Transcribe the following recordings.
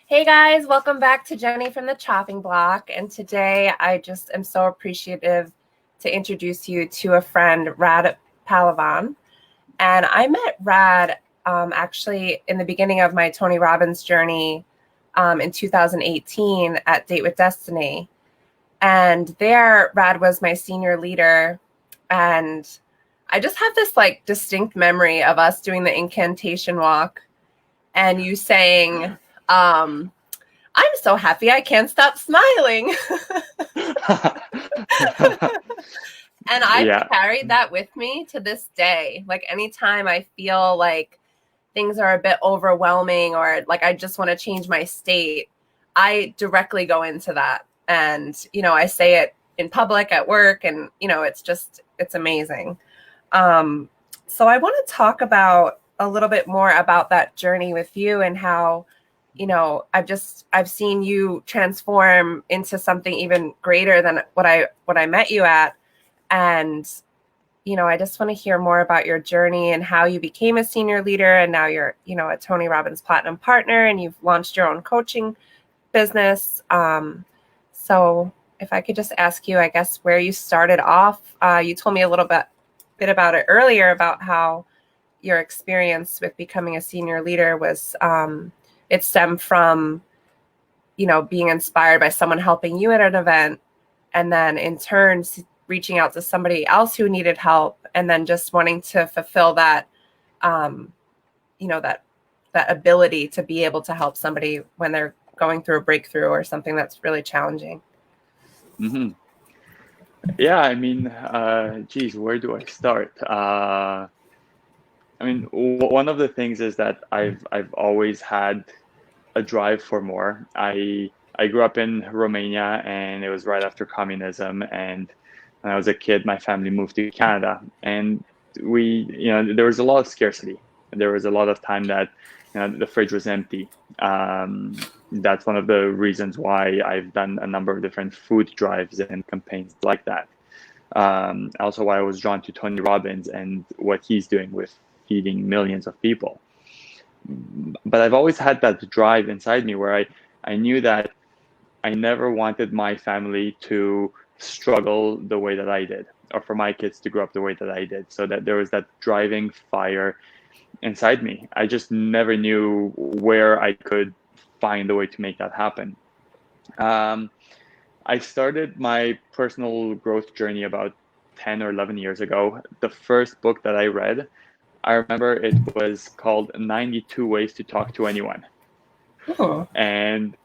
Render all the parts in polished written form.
Hey guys, welcome back to Jenny from the Chopping Block. And today I just am so appreciative to introduce you to a friend, Rad Palivan. And I met Rad actually in the beginning of my Tony Robbins journey in 2018 at Date with Destiny. And there, Rad was my senior leader. And I just have this like distinct memory of us doing the incantation walk and you saying, I'm so happy I can't stop smiling. And I've Yeah. carried that with me to this day. Like anytime I feel like things are a bit overwhelming or like I just want to change my state, I directly go into that. And, I say it in public at work and, it's amazing. So I want to talk about a little bit more about that journey with you and how I've seen you transform into something even greater than what I met you at. And, I just want to hear more about your journey and how you became a senior leader. And now you're, a Tony Robbins Platinum partner and you've launched your own coaching business. So if I could just ask you, I guess, where you started off. You told me a little bit about it earlier about how your experience with becoming a senior leader was, it stemmed from, being inspired by someone helping you at an event, and then in turn reaching out to somebody else who needed help, and then just wanting to fulfill that, that ability to be able to help somebody when they're going through a breakthrough or something that's really challenging. hmm Yeah, I mean, geez, where do I start? One of the things is that I've always had a drive for more. I grew up in Romania, and it was right after communism. And when I was a kid, my family moved to Canada, and there was a lot of scarcity. There was a lot of time that, the fridge was empty. That's one of the reasons why I've done a number of different food drives and campaigns like that. Also, why I was drawn to Tony Robbins and what he's doing with feeding millions of people. But I've always had that drive inside me where I knew that I never wanted my family to struggle the way that I did, or for my kids to grow up the way that I did. So that there was that driving fire inside me. I just never knew where I could find a way to make that happen. I started my personal growth journey about 10 or 11 years ago. The first book that I read, I remember it was called 92 Ways to Talk to Anyone. Oh. And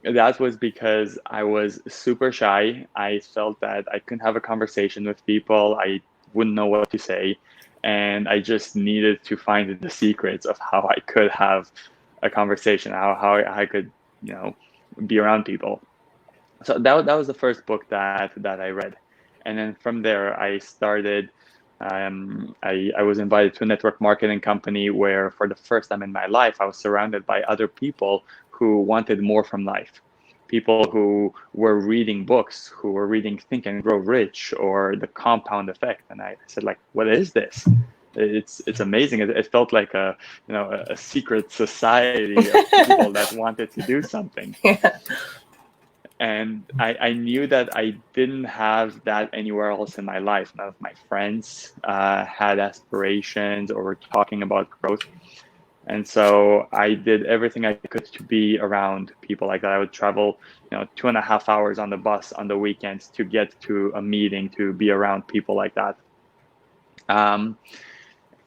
that was because I was super shy. I felt that I couldn't have a conversation with people. I wouldn't know what to say. And I just needed to find the secrets of how I could have a conversation, how I could, be around people. So that was the first book that I read. And then from there, I started. I was invited to a network marketing company where, for the first time in my life, I was surrounded by other people who wanted more from life. People who were reading books, who were reading Think and Grow Rich or The Compound Effect. And I said, like, what is this? It's amazing. It felt like a secret society of people that wanted to do something. Yeah. And I knew that I didn't have that anywhere else in my life. None of my friends had aspirations or were talking about growth. And so I did everything I could to be around people like that. I would travel, 2.5 hours on the bus on the weekends to get to a meeting, to be around people like that.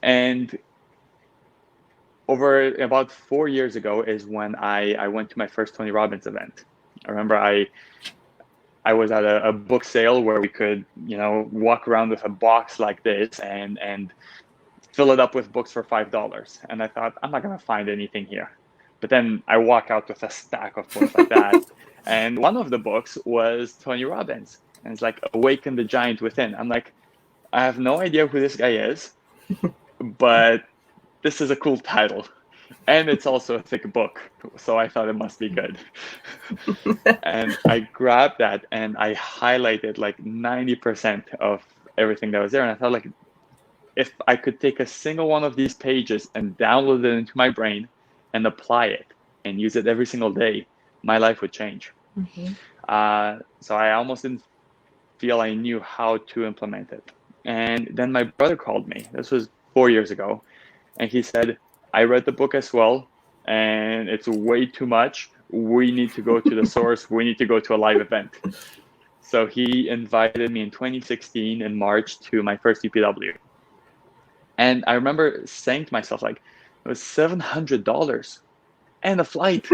And over about 4 years ago is when I went to my first Tony Robbins event. I remember I was at a book sale where we could, walk around with a box like this and fill it up with books for $5. And I thought, I'm not going to find anything here. But then I walk out with a stack of books like that. And one of the books was Tony Robbins. And it's like, Awaken the Giant Within. I'm like, I have no idea who this guy is, but this is a cool title. And it's also a thick book. So I thought it must be good. And I grabbed that and I highlighted like 90% of everything that was there. And I thought, like, if I could take a single one of these pages and download it into my brain and apply it, and use it every single day, my life would change. So I almost didn't feel I knew how to implement it. And then my brother called me. This was 4 years ago. And he said, I read the book as well, and it's way too much. We need to go to the source. We need to go to a live event. So he invited me in 2016 in March to my first UPW. And I remember saying to myself, like, it was $700 and a flight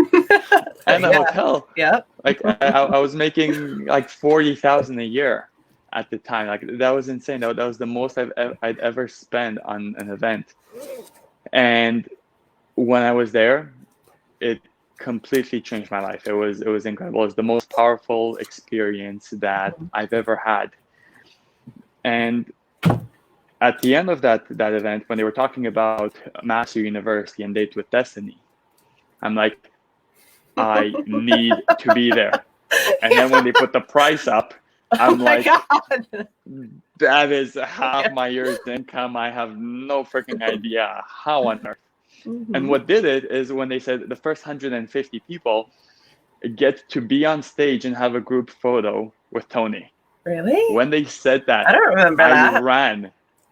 and a hotel. Yep. Like I was making like 40,000 a year at the time. Like that was insane. That was the most I'd ever spent on an event. And when I was there, it completely changed my life. It was incredible. It was the most powerful experience that I've ever had. And at the end of that event, when they were talking about Master University and Date with Destiny, I'm like, I need to be there. And then when they put the price up, I'm like, that is half my year's income. I have no freaking idea how on earth. And what did it is when they said the first 150 people get to be on stage and have a group photo with Tony. Really? When they said that, I don't remember that.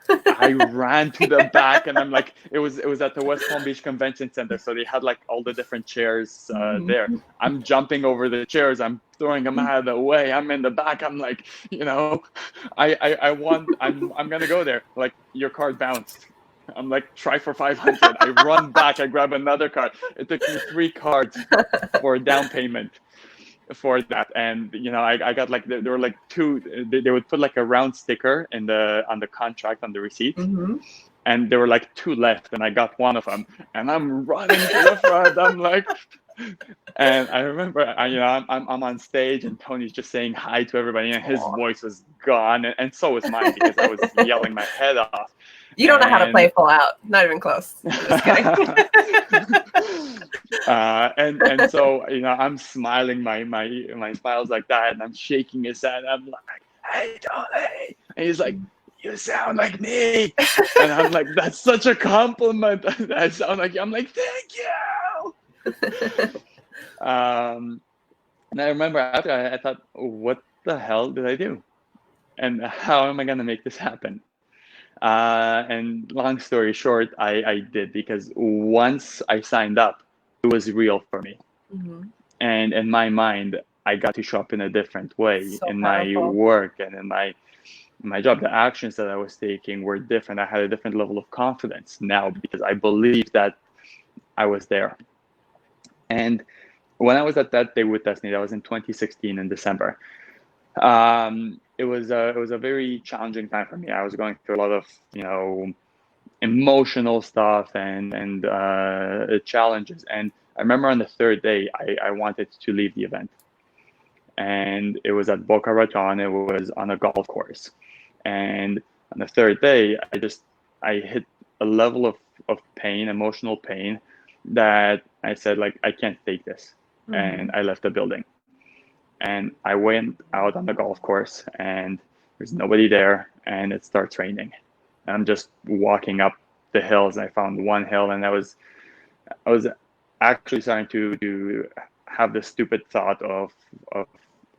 I ran to the back, and I'm like, it was at the West Palm Beach Convention Center, so they had like all the different chairs there. I'm jumping over the chairs, I'm throwing them out of the way. I'm in the back. I'm like, I'm gonna go there. Like, your card bounced. I'm like, try for 500. I run back. I grab another card. It took me 3 cards for a down payment for that. And I got like, there were like 2. They would put like a round sticker on the contract, on the receipt, and there were like 2 left, and I got one of them, and I'm running to the front. I'm like, and I remember I'm on stage, and Tony's just saying hi to everybody, and his voice was gone, and so was mine, because I was yelling my head off. You don't know how to play full out. Not even close. Just kidding. And so I'm smiling, my smile's like that, and I'm shaking his hand. I'm like, hey Tony, and he's like, you sound like me. And I'm like, that's such a compliment. I sound like you. I'm like, thank you. And I remember after I thought, what the hell did I do, and how am I gonna make this happen? And long story short, I did, because once I signed up, it was real for me. And in my mind, I got to show up in a different way. So in powerful. My work and in my job. The actions that I was taking were different. I had a different level of confidence now, because I believed that I was there. And when I was at that Day with Destiny, that was in 2016 in December. It was a very challenging time for me. I was going through a lot of emotional stuff and challenges. And I remember on the 3rd day, I wanted to leave the event, and it was at Boca Raton. It was on a golf course, and on the 3rd day, I hit a level of pain, emotional pain, that I said, like, I can't take this, and I left the building. And I went out on the golf course, and there's nobody there, and it starts raining. And I'm just walking up the hills, and I found one hill, and I was actually starting to have this stupid thought of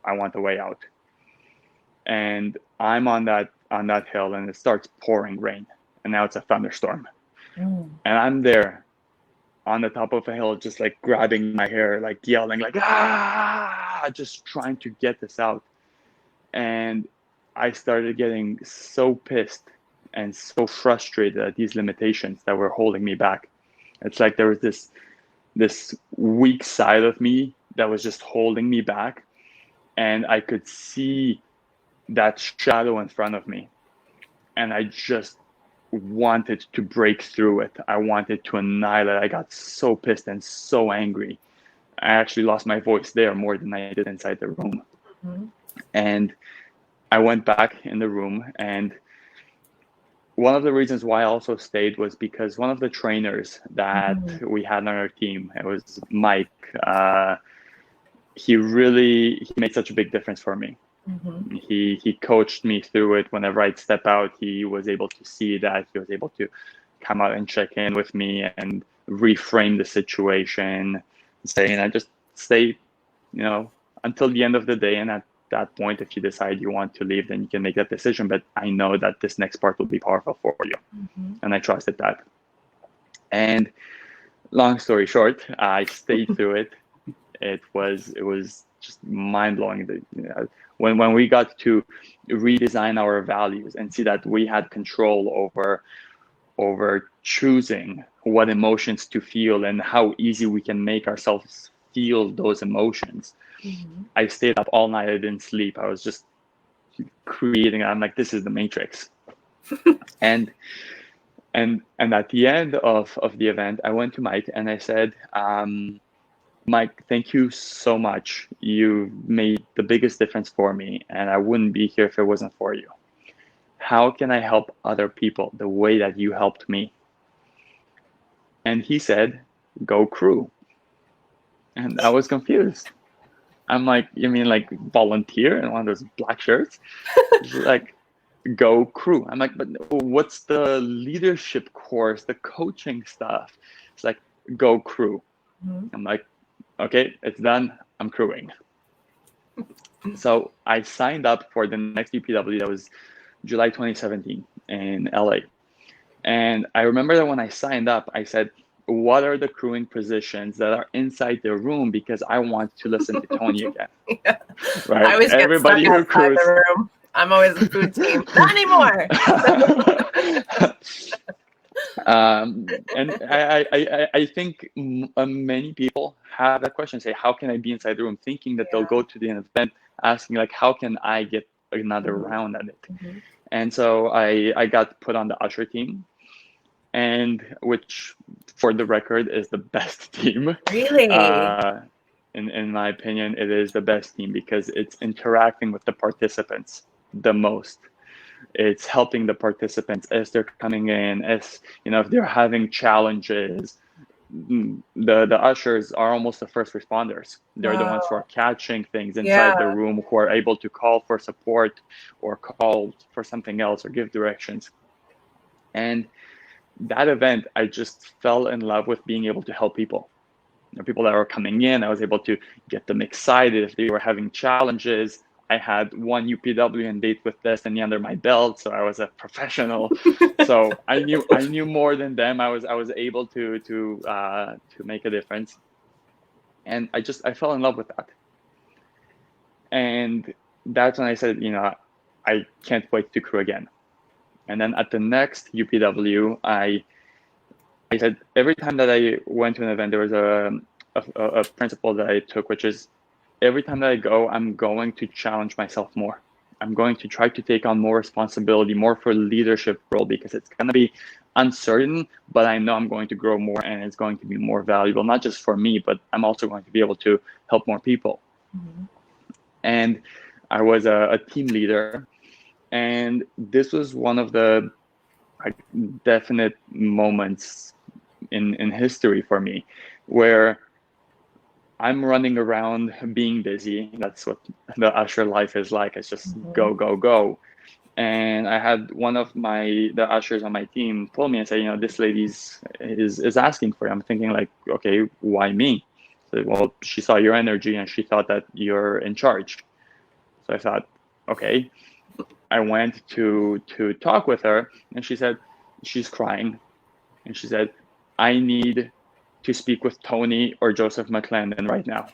I want a way out. And I'm on that hill, and it starts pouring rain, and now it's a thunderstorm. And I'm there on the top of a hill, just like grabbing my hair, like yelling, like, just trying to get this out. And I started getting so pissed and so frustrated at these limitations that were holding me back. It's like there was this weak side of me that was just holding me back, and I could see that shadow in front of me, and I just wanted to break through it. I wanted to annihilate. I got so pissed and so angry. I actually lost my voice there more than I did inside the room. And I went back in the room, and one of the reasons why I also stayed was because one of the trainers that we had on our team, it was Mike, he made such a big difference for me. He coached me through it. Whenever I'd step out, he was able to see that. He was able to come out and check in with me and reframe the situation, saying, I just stay, until the end of the day. And at that point, if you decide you want to leave, then you can make that decision. But I know that this next part will be powerful for you. And I trusted that. And long story short, I stayed through it. It was just mind-blowing. When we got to redesign our values and see that we had control over choosing what emotions to feel and how easy we can make ourselves feel those emotions. I stayed up all night. I didn't sleep. I was just creating. I'm like, this is the Matrix. and at the end of the event, I went to Mike and I said, Mike, thank you so much. You made the biggest difference for me, and I wouldn't be here if it wasn't for you. How can I help other people the way that you helped me? And he said, go crew. And I was confused. I'm like, you mean like volunteer in one of those black shirts? He's like, go crew. I'm like, but what's the leadership course, the coaching stuff? It's like, go crew. I'm like, okay, it's done. I'm crewing. So I signed up for the next UPW. That was July 2017 in LA. And I remember that when I signed up, I said, what are the crewing positions that are inside the room? Because I want to listen to Tony again. Yeah. Right? I always Everybody get who stuck outside crews. the room. I'm always a food team. Not anymore. And I think many people have that question, say, how can I be inside the room? Thinking that they'll go to the event asking, like, how can I get another round at it? And so I got put on the usher team, and which, for the record, is the best team. Really? In my opinion, it is the best team because it's interacting with the participants the most. It's helping the participants as they're coming in, as if they're having challenges. The ushers are almost the first responders. They're the ones who are catching things inside the room, who are able to call for support or call for something else or give directions. And that event, I just fell in love with being able to help people. People that were coming in, I was able to get them excited if they were having challenges. I had one UPW and date with destiny under my belt, so I was a professional. So I knew more than them. I was able to make a difference, and I fell in love with that. And that's when I said, I can't wait to crew again. And then at the next UPW, I said every time that I went to an event, there was a principle that I took, which is, every time that I go, I'm going to challenge myself more. I'm going to try to take on more responsibility, more for leadership role, because it's going to be uncertain, but I know I'm going to grow more and it's going to be more valuable, not just for me, but I'm also going to be able to help more people. And I was a team leader, and this was one of the definite moments in history for me, where I'm running around being busy. That's what the usher life is like. It's just go, go, go. And I had one of the ushers on my team pull me and say, this lady is asking for you. I'm thinking like, okay, why me? So, well, she saw your energy and she thought that you're in charge. So I thought, okay. I went to talk with her, and she said, she's crying. And she said, I need to speak with Tony or Joseph McClendon right now.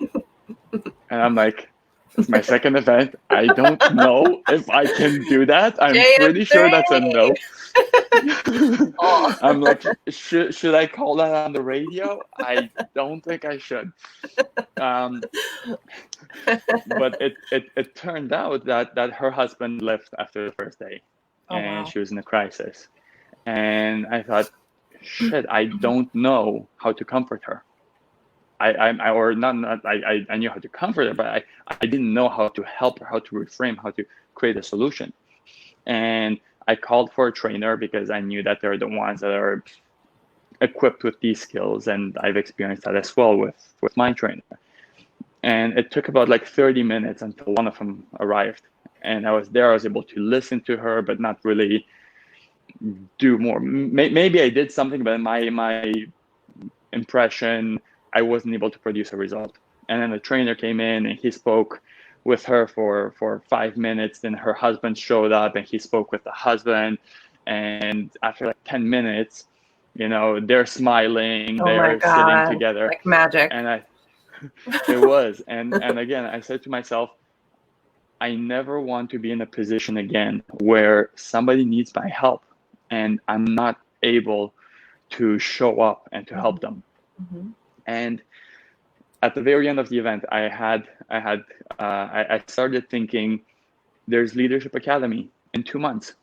And I'm like, it's my second event. I don't know if I can do that. I'm pretty sure that's a no. I'm like, should I call that on the radio? I don't think I should. But it turned out that her husband left after the first day, and she was in a crisis. And I thought, shit, I don't know how to comfort her. I knew how to comfort her, but I didn't know how to help her, how to reframe, how to create a solution. And I called for a trainer because I knew that they're the ones that are equipped with these skills, and I've experienced that as well with my trainer. And it took about like 30 minutes until one of them arrived. And I was there. I was able to listen to her, but not really do more. Maybe I did something, but my impression I wasn't able to produce a result. And then the trainer came in and he spoke with her for 5 minutes. Then her husband showed up and he spoke with the husband. And after like 10 minutes, they're smiling, Oh my they're sitting God. together. Like magic. And it was. And again, I said to myself, I never want to be in a position again where somebody needs my help and I'm not able to show up and to help them. Mm-hmm. And at the very end of the event, I started thinking, there's Leadership Academy in 2 months.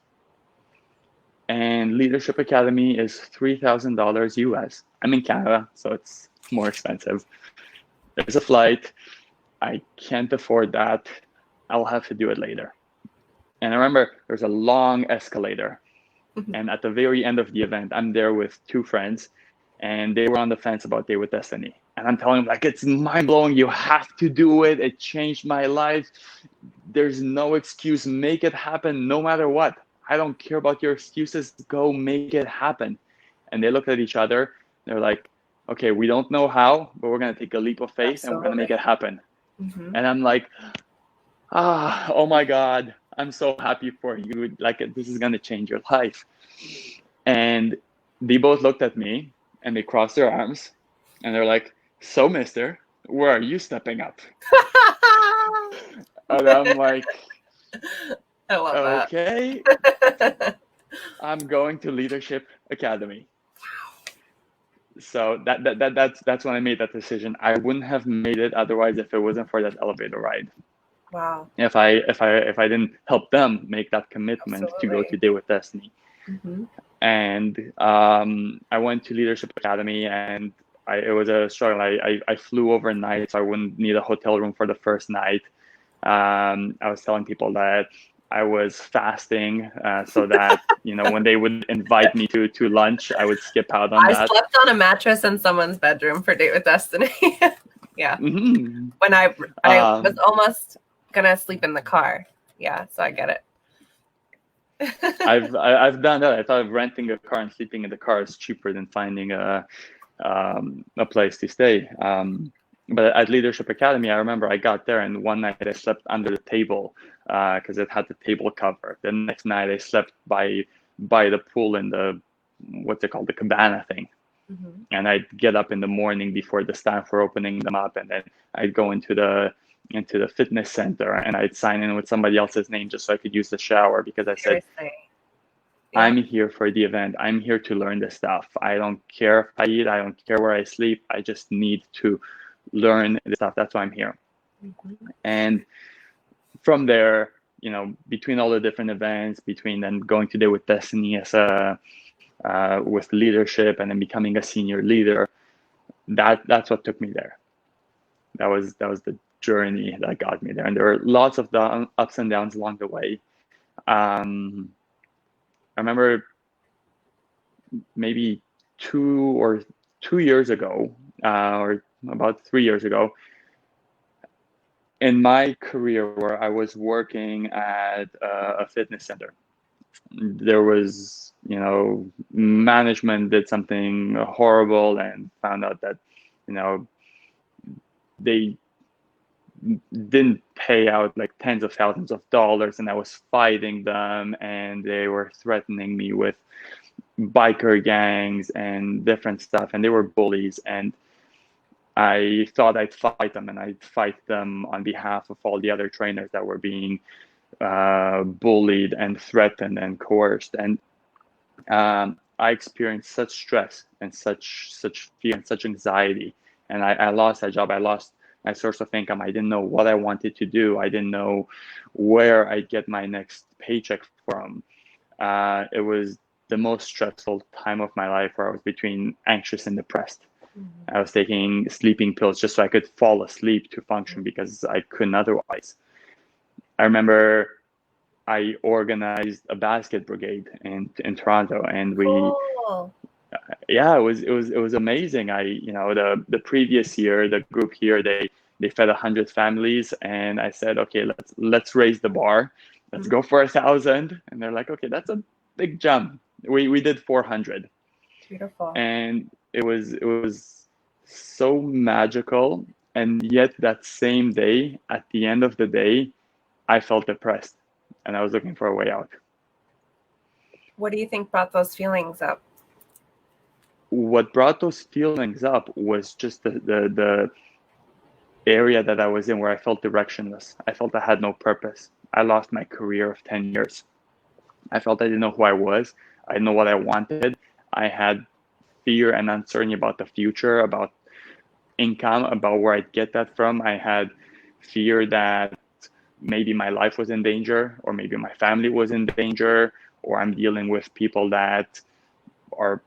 And Leadership Academy is $3,000 US. I'm in Canada, so it's more expensive. There's a flight. I can't afford that. I'll have to do it later. And I remember there's a long escalator. And at the very end of the event, I'm there with 2 friends, and they were on the fence about Day with Destiny. And I'm telling them, like, it's mind-blowing. You have to do it. It changed my life. There's no excuse. Make it happen no matter what. I don't care about your excuses. Go make it happen. And they looked at each other. They're like, okay, we don't know how, but we're going to take a leap of faith. Absolutely. And we're going to make it happen. Mm-hmm. And I'm like, oh my God, I'm so happy for you. Like, this is going to change your life. And they both looked at me and they crossed their arms and they're like, so mister, where are you stepping up? And I'm like, I love okay, I'm going to Leadership Academy. So that's when I made that decision. I wouldn't have made it otherwise if it wasn't for that elevator ride. Wow. If I didn't help them make that commitment Absolutely. To go to Day with Destiny. Mm-hmm. And I went to Leadership Academy, and it was a struggle. I flew overnight, so I wouldn't need a hotel room for the first night. I was telling people that I was fasting so that, when they would invite me to lunch, I would skip out on that. I slept on a mattress in someone's bedroom for Date with Destiny. Yeah. Mm-hmm. When I was almost gonna sleep in the car. Yeah, so I get it. I've done that. I thought renting a car and sleeping in the car is cheaper than finding a place to stay. But at Leadership Academy, I remember I got there and one night I slept under the table because it had the table cover. The next night I slept by the pool in the, what's it called, the cabana thing. Mm-hmm. And I'd get up in the morning before the staff were opening them up, and then I'd go into the fitness center and I'd sign in with somebody else's name just so I could use the shower, because I said, yeah. I'm here for the event. I'm here to learn this stuff. I don't care if I eat. I don't care where I sleep. I just need to learn this stuff. That's why I'm here. Mm-hmm. And from there, between all the different events, between then going to Day with Destiny as with leadership and then becoming a senior leader, that's what took me there. That was the journey that got me there. And there were lots of ups and downs along the way. I remember maybe 2 years ago, or about 3 years ago, in my career where I was working at a fitness center, there was, management did something horrible and found out that, they didn't pay out like tens of thousands of dollars, and I was fighting them, and they were threatening me with biker gangs and different stuff, and they were bullies, and I thought I'd fight them, and I'd fight them on behalf of all the other trainers that were being bullied and threatened and coerced. And I experienced such stress and such fear and such anxiety, and I lost that job. I lost my source of income. I didn't know what I wanted to do. I didn't know where I'd get my next paycheck from. It was the most stressful time of my life, where I was between anxious and depressed. Mm-hmm. I was taking sleeping pills just so I could fall asleep to function, because I couldn't otherwise. I remember I organized a basket brigade in Toronto, and we, cool. Yeah, it was amazing. The previous year, the group here, they fed 100 families, and I said, okay, let's raise the bar. Let's go for 1,000. And they're like, okay, that's a big jump. We did 400. Beautiful. And it was so magical. And yet that same day, at the end of the day, I felt depressed and I was looking for a way out. What do you think brought those feelings up? What brought those feelings up was just the area that I was in where I felt directionless. I felt I had no purpose. I lost my career of 10 years. I felt I didn't know who I was. I didn't know what I wanted. I had fear and uncertainty about the future, about income, about where I'd get that from. I had fear that maybe my life was in danger, or maybe my family was in danger, or I'm dealing with people that are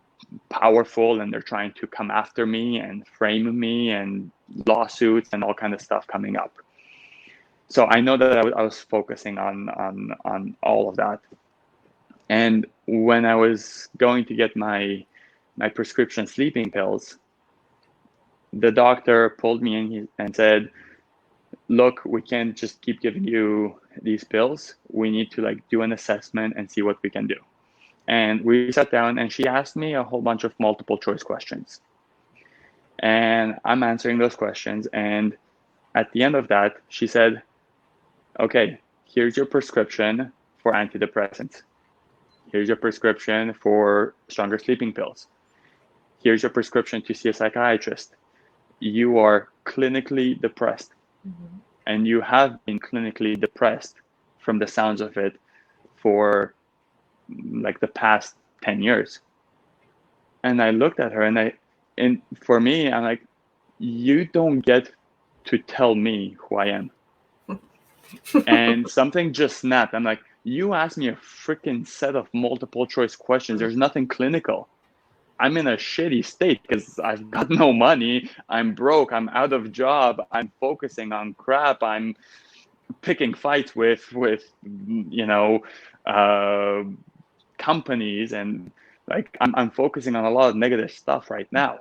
powerful and they're trying to come after me and frame me, and lawsuits and all kind of stuff coming up. So I know that I was focusing on all of that. And when I was going to get my prescription sleeping pills, the doctor pulled me in and said, look, we can't just keep giving you these pills. We need to do an assessment and see what we can do. And we sat down and she asked me a whole bunch of multiple choice questions. And I'm answering those questions. And at the end of that, she said, okay, here's your prescription for antidepressants. Here's your prescription for stronger sleeping pills. Here's your prescription to see a psychiatrist. You are clinically depressed. Mm-hmm. And you have been clinically depressed from the sounds of it for the past 10 years. And I looked at her and for me, I'm like, you don't get to tell me who I am. And something just snapped. I'm like, you asked me a freaking set of multiple choice questions. There's nothing clinical. I'm in a shitty state because I've got no money. I'm broke. I'm out of job. I'm focusing on crap. I'm picking fights with companies, and I'm focusing on a lot of negative stuff right now.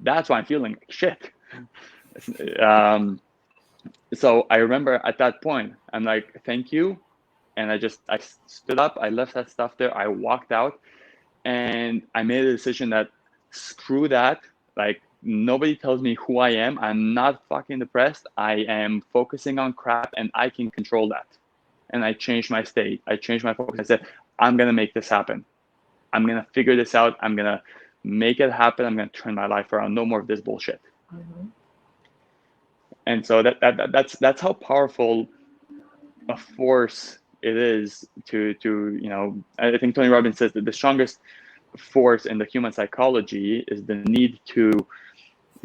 That's why I'm feeling like shit. So I remember at that point, I'm like, thank you. And I stood up, I left that stuff there, I walked out, and I made a decision that screw that. Nobody tells me who I am. I'm not fucking depressed. I am focusing on crap and I can control that. And I changed my state. I changed my focus. I said, I'm going to make this happen. I'm going to figure this out. I'm going to make it happen. I'm going to turn my life around. No more of this bullshit. Mm-hmm. And so that's how powerful a force it is to I think Tony Robbins says that the strongest force in the human psychology is the need to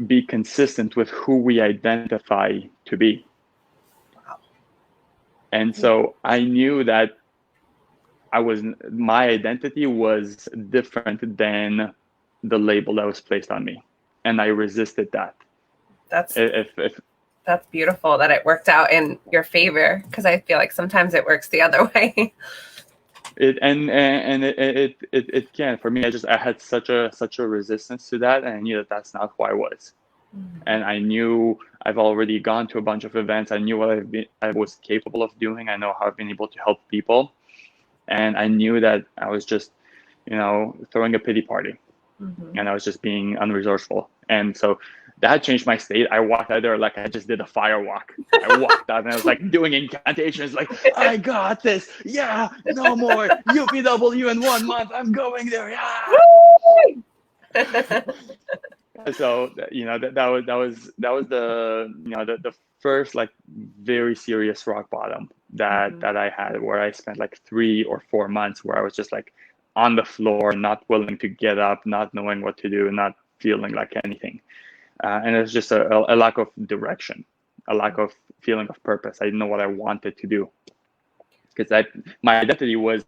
be consistent with who we identify to be. Wow. And so I knew that my identity was different than the label that was placed on me, and I resisted that. That's beautiful that it worked out in your favor, because I feel like sometimes it works the other way. It can. For me, I had such a resistance to that, and I knew that that's not who I was. Mm-hmm. And I knew I've already gone to a bunch of events. I knew what I was capable of doing. I know how I've been able to help people, and I knew that I was just, throwing a pity party, mm-hmm. and I was just being unresourceful. And so that changed my state. I walked out there like I just did a fire walk. I walked out and I was doing incantations, I got this. Yeah, no more UPW in 1 month. I'm going there. Yeah. So that was the first very serious rock bottom that mm-hmm. that I had, where I spent 3 or 4 months where I was just on the floor, not willing to get up, not knowing what to do, not feeling like anything. And it was just a lack of direction, a lack of feeling of purpose. I didn't know what I wanted to do, because my identity was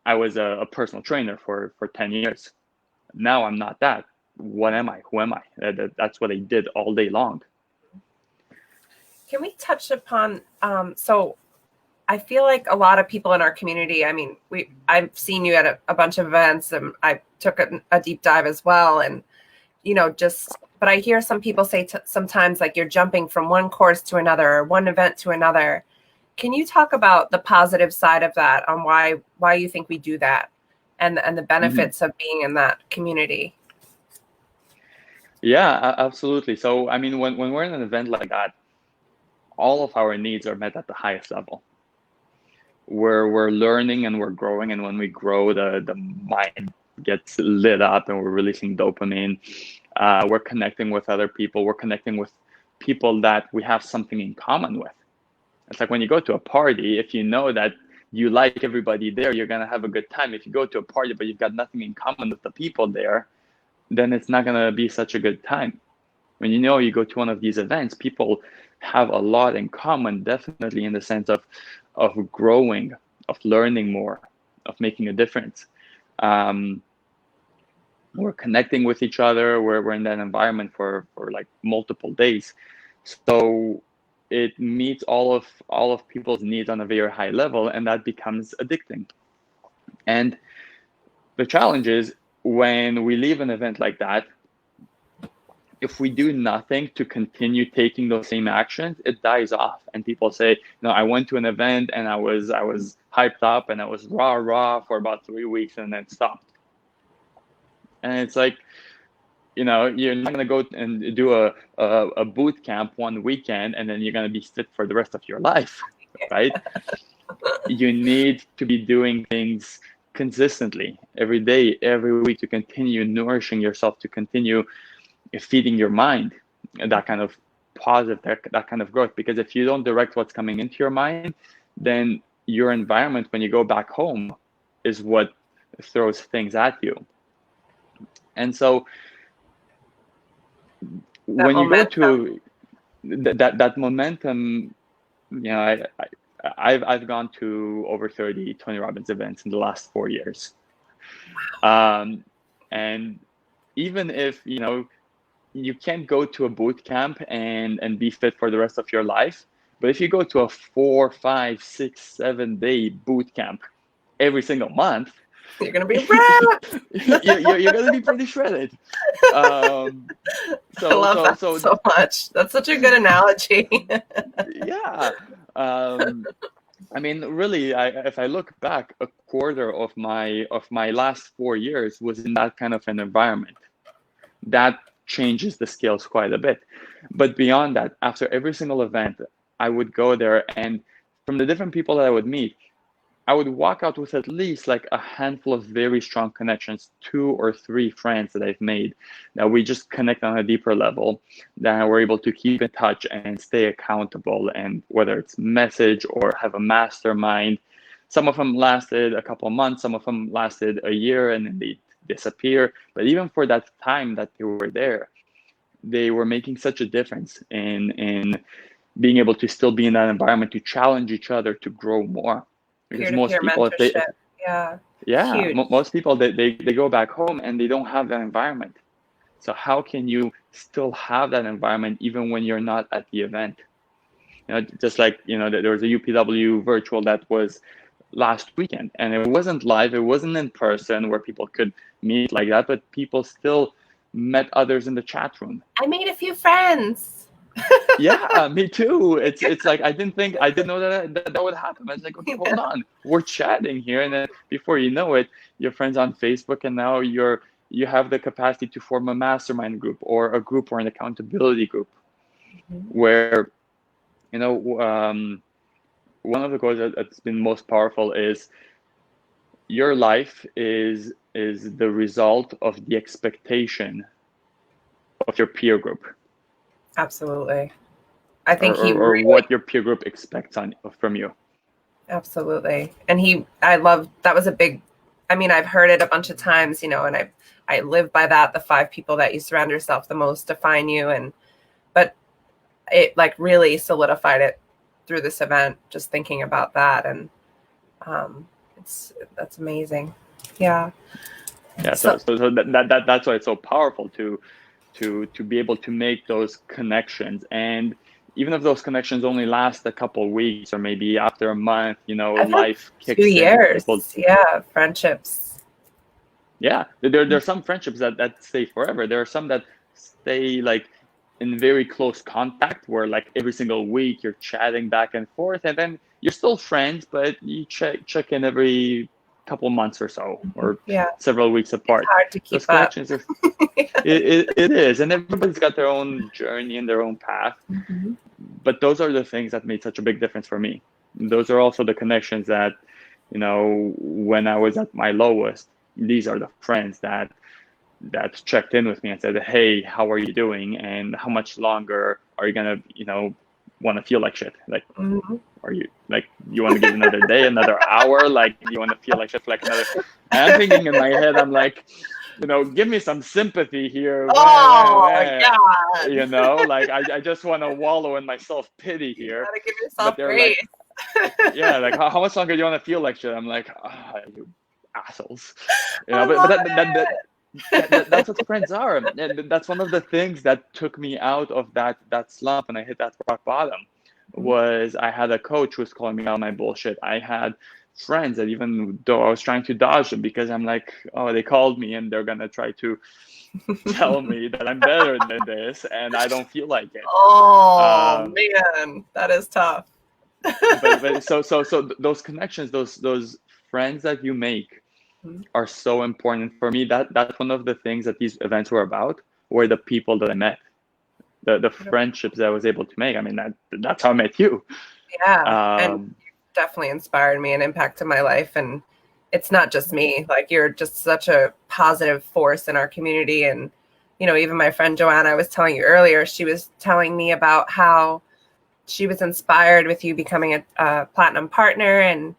I was a personal trainer for 10 years. Now I'm not that. What am I? Who am I? That's what I did all day long. Can we touch upon, so I feel like a lot of people in our community, I've seen you at a bunch of events, and I took a deep dive as well. And, but I hear some people say sometimes you're jumping from one course to another, or one event to another. Can you talk about the positive side of that, on why you think we do that, and the benefits mm-hmm. of being in that community? Yeah, absolutely. So, I mean, when we're in an event like that, all of our needs are met at the highest level. We're learning and we're growing, and when we grow, the mind gets lit up, and we're releasing dopamine. We're connecting with other people. We're connecting with people that we have something in common with. It's like when you go to a party, if you know that you like everybody there, you're gonna have a good time. If you go to a party but you've got nothing in common with the people there, then it's not gonna be such a good time. When you know you go to one of these events, people have a lot in common, definitely in the sense of growing, of learning more, of making a difference. Um, we're connecting with each other. We're in that environment for like multiple days, so it meets all of people's needs on a very high level, and that becomes addicting. And the challenge is when we leave an event like that, if we do nothing to continue taking those same actions, it dies off. And people say, I went to an event and I was hyped up and I was rah for about 3 weeks and then stopped. And it's like, you're not gonna go and do a boot camp one weekend and then you're gonna be fit for the rest of your life, right? You need to be doing things consistently every day, every week, to continue nourishing yourself, to continue feeding your mind that kind of positive, that kind of growth. Because if you don't direct what's coming into your mind, then your environment when you go back home is what throws things at you. And so That when you go momentum. to that momentum, I've gone to over 30 Tony Robbins events in the last 4 years. And even if you can't go to a boot camp and be fit for the rest of your life, but if you go to a 4, 5, 6, 7 day boot camp every single month, You're gonna be ripped. you're gonna be pretty shredded. Um, I so love so that so so much. That's such a good analogy. yeah. I mean, really, if I look back, a quarter of my last 4 years was in that kind of an environment. That changes the scales quite a bit. But beyond that, after every single event, I would go there, and from the different people that I would meet, I would walk out with at least like a handful of very strong connections, 2 or 3 friends that I've made, that we just connect on a deeper level, that we're able to keep in touch and stay accountable. And whether it's message or have a mastermind, some of them lasted a couple of months, some of them lasted a year, and then they disappear. But even for that time that they were there, they were making such a difference in being able to still be in that environment, to challenge each other, to grow more. Because most Peer-to-peer people, mentorship. Yeah. yeah, Huge. most people, they go back home and they don't have that environment. So how can you still have that environment even when you're not at the event? Just like, there was a UPW virtual that was last weekend, and it wasn't live, it wasn't in person where people could meet like that, but people still met others in the chat room. I made a few friends. Yeah, me too. It's like I didn't know that would happen. I was like, okay, hold on, we're chatting here, and then before you know it, your friends on Facebook, and now you have the capacity to form a mastermind group or a group or an accountability group, where one of the quotes that's been most powerful is, your life is the result of the expectation of your peer group. Absolutely. I think or what your peer group expects from you. Absolutely. And I love, that was a big, I mean, I've heard it a bunch of times, and I live by that. The 5 people that you surround yourself the most define you. But it like really solidified it through this event, just thinking about that. And that's amazing. Yeah. Yeah. So that's why it's so powerful to be able to make those connections. And even if those connections only last a couple of weeks, or maybe after a month, life kicks 2 in. years. People, yeah. Friendships. yeah, there's some friendships that stay forever. There are some that stay like in very close contact, where like every single week you're chatting back and forth, and then you're still friends, but you check in every couple months or so, or Yeah. several weeks apart. It's hard to keep Those connections up. are, it is, and everybody's got their own journey and their own path. Mm-hmm. But those are the things that made such a big difference for me. Those are also the connections that, when I was at my lowest, these are the friends that checked in with me and said, "Hey, how are you doing? And how much longer are you gonna, want to feel like shit? Like, Mm-hmm. are you like, you want to give another day, another hour? Like, you want to feel like shit for like another?" And I'm thinking in my head, I'm like, give me some sympathy here. Oh my God. Like I just want to wallow in my self pity You here. gotta give But yourself they're grace. like, yeah, like how much longer do you want to feel like shit? I'm like, you assholes, I but love that's what friends are, and that's one of the things that took me out of that slump, and I hit that rock bottom. Was I had a coach who was calling me out my bullshit. I had friends that, even though I was trying to dodge them, because I'm like, oh, they called me and they're gonna try to tell me that I'm better than this, and I don't feel like it. Oh man, that is tough. but so those connections, those friends that you make are so important for me. That's one of the things that these events were about, were the people that I met, the friendships that I was able to make. I mean, that's how I met you. Yeah, and definitely inspired me and impacted my life. And it's not just me. Like, you're just such a positive force in our community. And even my friend Joanna, I was telling you earlier, she was telling me about how she was inspired with you becoming a platinum partner, and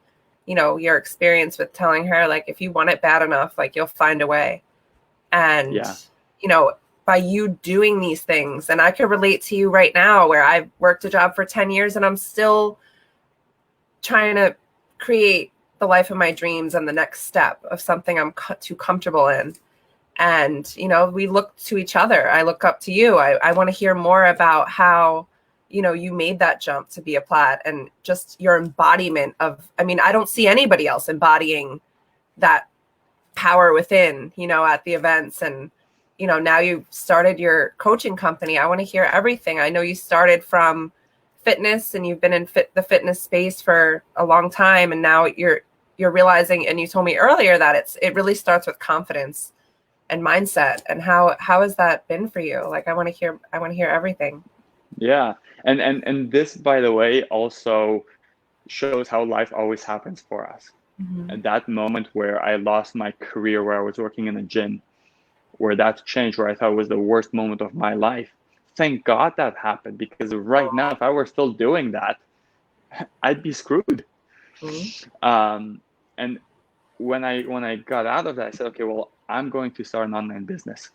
your experience with telling her, like, if you want it bad enough, like, you'll find a way. And Yeah. by you doing these things, and I could relate to you right now, where I've worked a job for 10 years and I'm still trying to create the life of my dreams and the next step of something I'm too comfortable in. And we look to each other. I look up to you. I want to hear more about how you made that jump to be a plat, and just your embodiment of, I don't see anybody else embodying that power within, at the events. And, now you've started your coaching company. I want to hear everything. I know you started from fitness, and you've been in the fitness space for a long time. And now you're realizing, and you told me earlier, that it really starts with confidence and mindset. And how has that been for you? Like, I want to hear everything. Yeah. And this, by the way, also shows how life always happens for us. Mm-hmm. At that moment where I lost my career, where I was working in a gym, where that changed, where I thought was the worst moment of my life. Thank God that happened, because right now, if I were still doing that, I'd be screwed. Mm-hmm. And when I got out of that, I said, okay, well, I'm going to start an online business.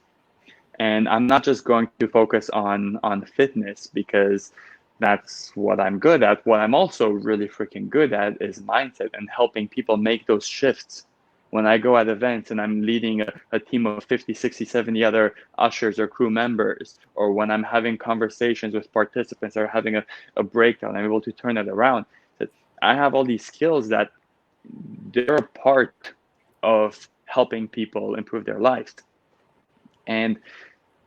And I'm not just going to focus on fitness, because that's what I'm good at. What I'm also really freaking good at is mindset, and helping people make those shifts. When I go at events and I'm leading a team of 50, 60, 70 other ushers or crew members, or when I'm having conversations with participants or having a breakdown, I'm able to turn it around. I have all these skills that they're a part of helping people improve their lives. And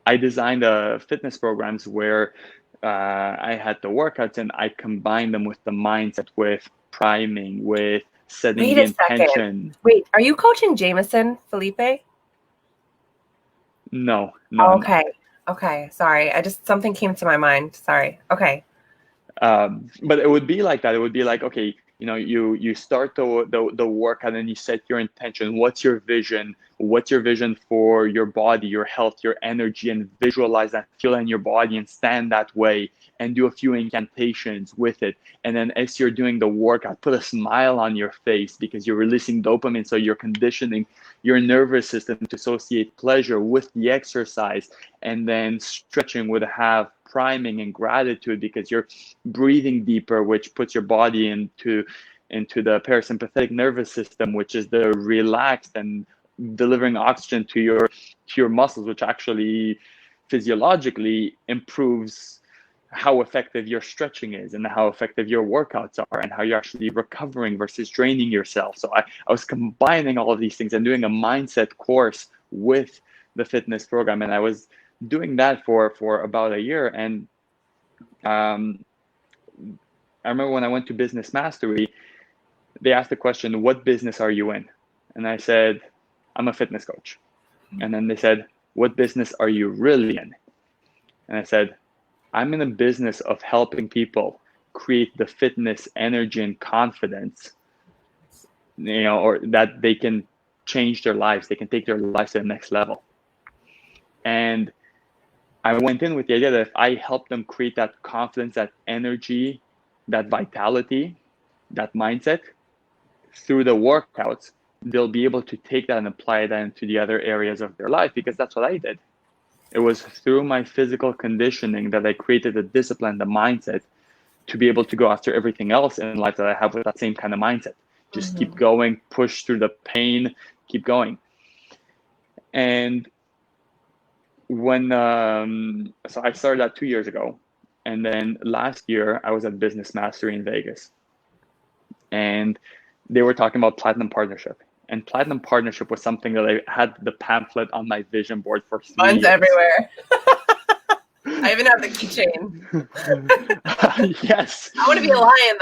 I designed fitness programs where I had the workouts, and I combined them with the mindset, with priming, with setting Wait the a second. intention. Wait, are you coaching Jameson Felipe? No, Oh, okay. Okay. Sorry. Something came to my mind. Sorry. Okay. But it would be like that. It would be like, okay, you start the workout, and you set your intention. What's your vision? What's your vision for your body, your health, your energy, and visualize that, feel in your body, and stand that way, and do a few incantations with it. And then as you're doing the workout, put a smile on your face, because you're releasing dopamine. So you're conditioning your nervous system to associate pleasure with the exercise. And then stretching would have priming and gratitude, because you're breathing deeper, which puts your body into the parasympathetic nervous system, which is the relaxed and delivering oxygen to your muscles, which actually physiologically improves how effective your stretching is, and how effective your workouts are, and how you're actually recovering versus draining yourself. So I was combining all of these things and doing a mindset course with the fitness program. And I was doing that for about a year. And I remember when I went to Business Mastery, they asked the question, what business are you in? And I said, I'm a fitness coach. And then they said, what business are you really in? And I said, I'm in a business of helping people create the fitness, energy, and confidence, or that they can change their lives. They can take their lives to the next level. And I went in with the idea that if I help them create that confidence, that energy, that vitality, that mindset through the workouts, they'll be able to take that and apply that into the other areas of their life, because that's what I did. It was through my physical conditioning that I created the discipline, the mindset to be able to go after everything else in life that I have with that same kind of mindset. Just keep going, push through the pain, keep going. And when, so I started that 2 years ago. And then last year I was at Business Mastery in Vegas. And they were talking about Platinum Partnership. And Platinum Partnership was something that I had the pamphlet on my vision board for 3 years. Mine's everywhere. I even have the keychain. Yes. I want to be a lion,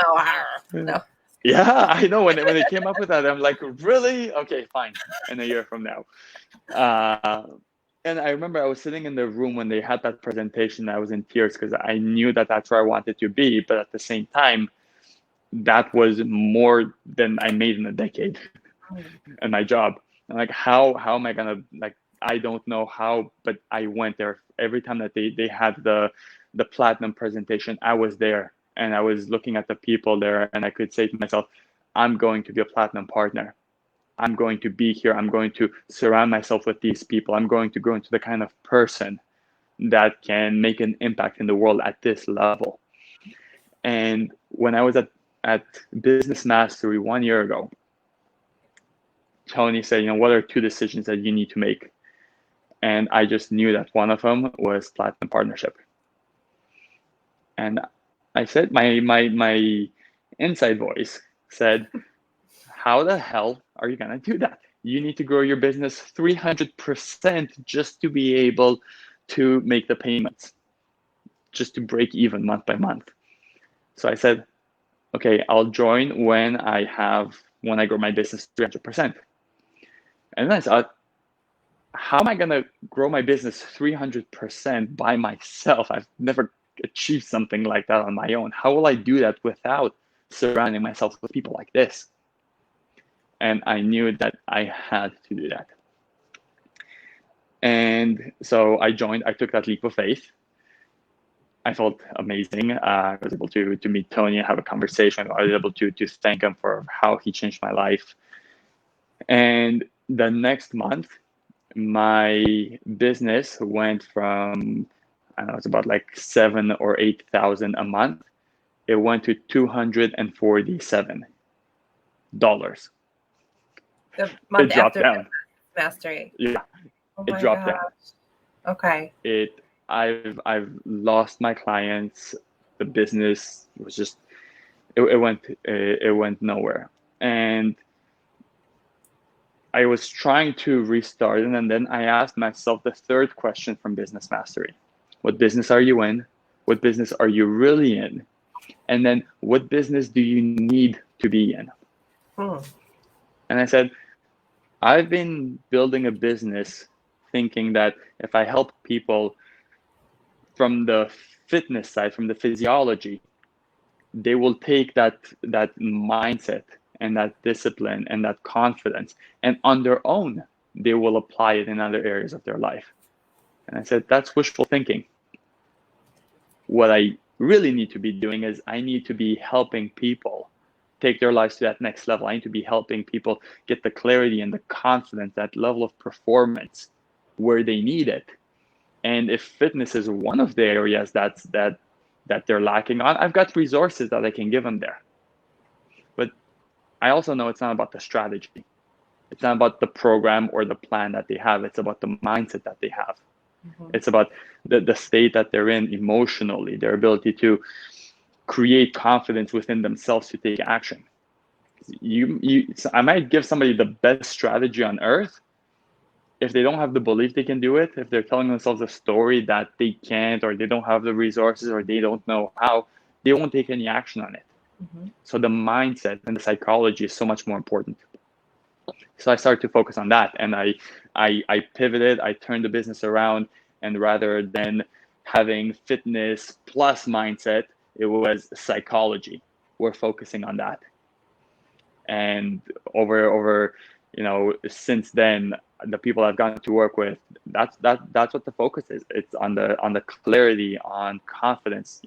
though. No. Yeah, I know. When they came up with that, I'm like, really? Okay, fine. In a year from now. And I remember I was sitting in the room when they had that presentation. I was in tears because I knew that that's where I wanted to be. But at the same time, that was more than I made in a decade in my job. I'm like, how am I going to, like, I don't know how, but I went there. Every time that they had the Platinum presentation, I was there. And I was looking at the people there, and I could say to myself, I'm going to be a Platinum partner. I'm going to be here. I'm going to surround myself with these people. I'm going to grow into the kind of person that can make an impact in the world at this level. And when I was at Business Mastery 1 year ago, Tony said, what are 2 decisions that you need to make? And I just knew that one of them was Platinum Partnership. And I said, my inside voice said, how the hell are you going to do that? You need to grow your business 300% just to be able to make the payments, just to break even month by month. So I said, okay, I'll join when I grow my business 300%. And then I thought, how am I going to grow my business 300% by myself? I've never achieved something like that on my own. How will I do that without surrounding myself with people like this? And I knew that I had to do that. And so I joined. I took that leap of faith. I felt amazing. I was able to meet Tony and have a conversation. I was able to thank him for how he changed my life. And the next month, my business went from, I don't know, it's about like 7,000 or 8,000 a month. It went to $247. The month it dropped after down. Mastery. Yeah, oh it dropped down. Okay. I've lost my clients. The business was just it went nowhere, and I was trying to restart it, and then I asked myself the third question from Business Mastery: what business are you in? What business are you really in? And then what business do you need to be in? And I said, I've been building a business thinking that if I help people from the fitness side, from the physiology, they will take that mindset and that discipline and that confidence, and on their own, they will apply it in other areas of their life. And I said, that's wishful thinking. What I really need to be doing is I need to be helping people take their lives to that next level. I need to be helping people get the clarity and the confidence, that level of performance where they need it. And if fitness is one of the areas that they're lacking on, I've got resources that I can give them there. But I also know it's not about the strategy. It's not about the program or the plan that they have. It's about the mindset that they have. It's about the state that they're in emotionally, their ability to create confidence within themselves to take action. I might give somebody the best strategy on earth. If they don't have the belief they can do it, if they're telling themselves a story that they can't, or they don't have the resources, or they don't know how, they won't take any action on it. So the mindset and the psychology is so much more important. So I started to focus on that, and I pivoted. I turned the business around, and rather than having fitness plus mindset, it was psychology. We're focusing on that, and over since then, the people I've gotten to work with, that's what the focus is. It's on the clarity, on confidence.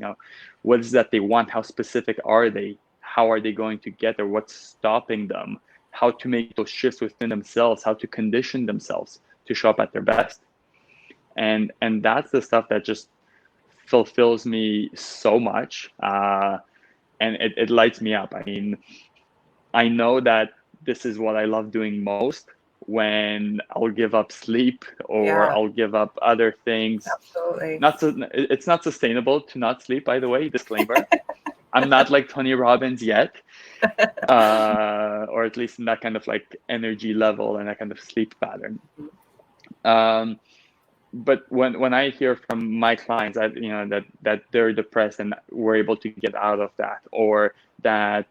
What is that they want? How specific are they? How are they going to get there? What's stopping them? How to make those shifts within themselves? How to condition themselves to show up at their best? And that's the stuff that just fulfills me so much, and it lights me up. I mean, I know that this is what I love doing most, when I'll give up sleep or I'll give up other things. Absolutely. It's not sustainable to not sleep, by the way, disclaimer. I'm not like Tony Robbins yet, or at least in that kind of like energy level and that kind of sleep pattern. But when I hear from my clients that they're depressed and we're able to get out of that, or that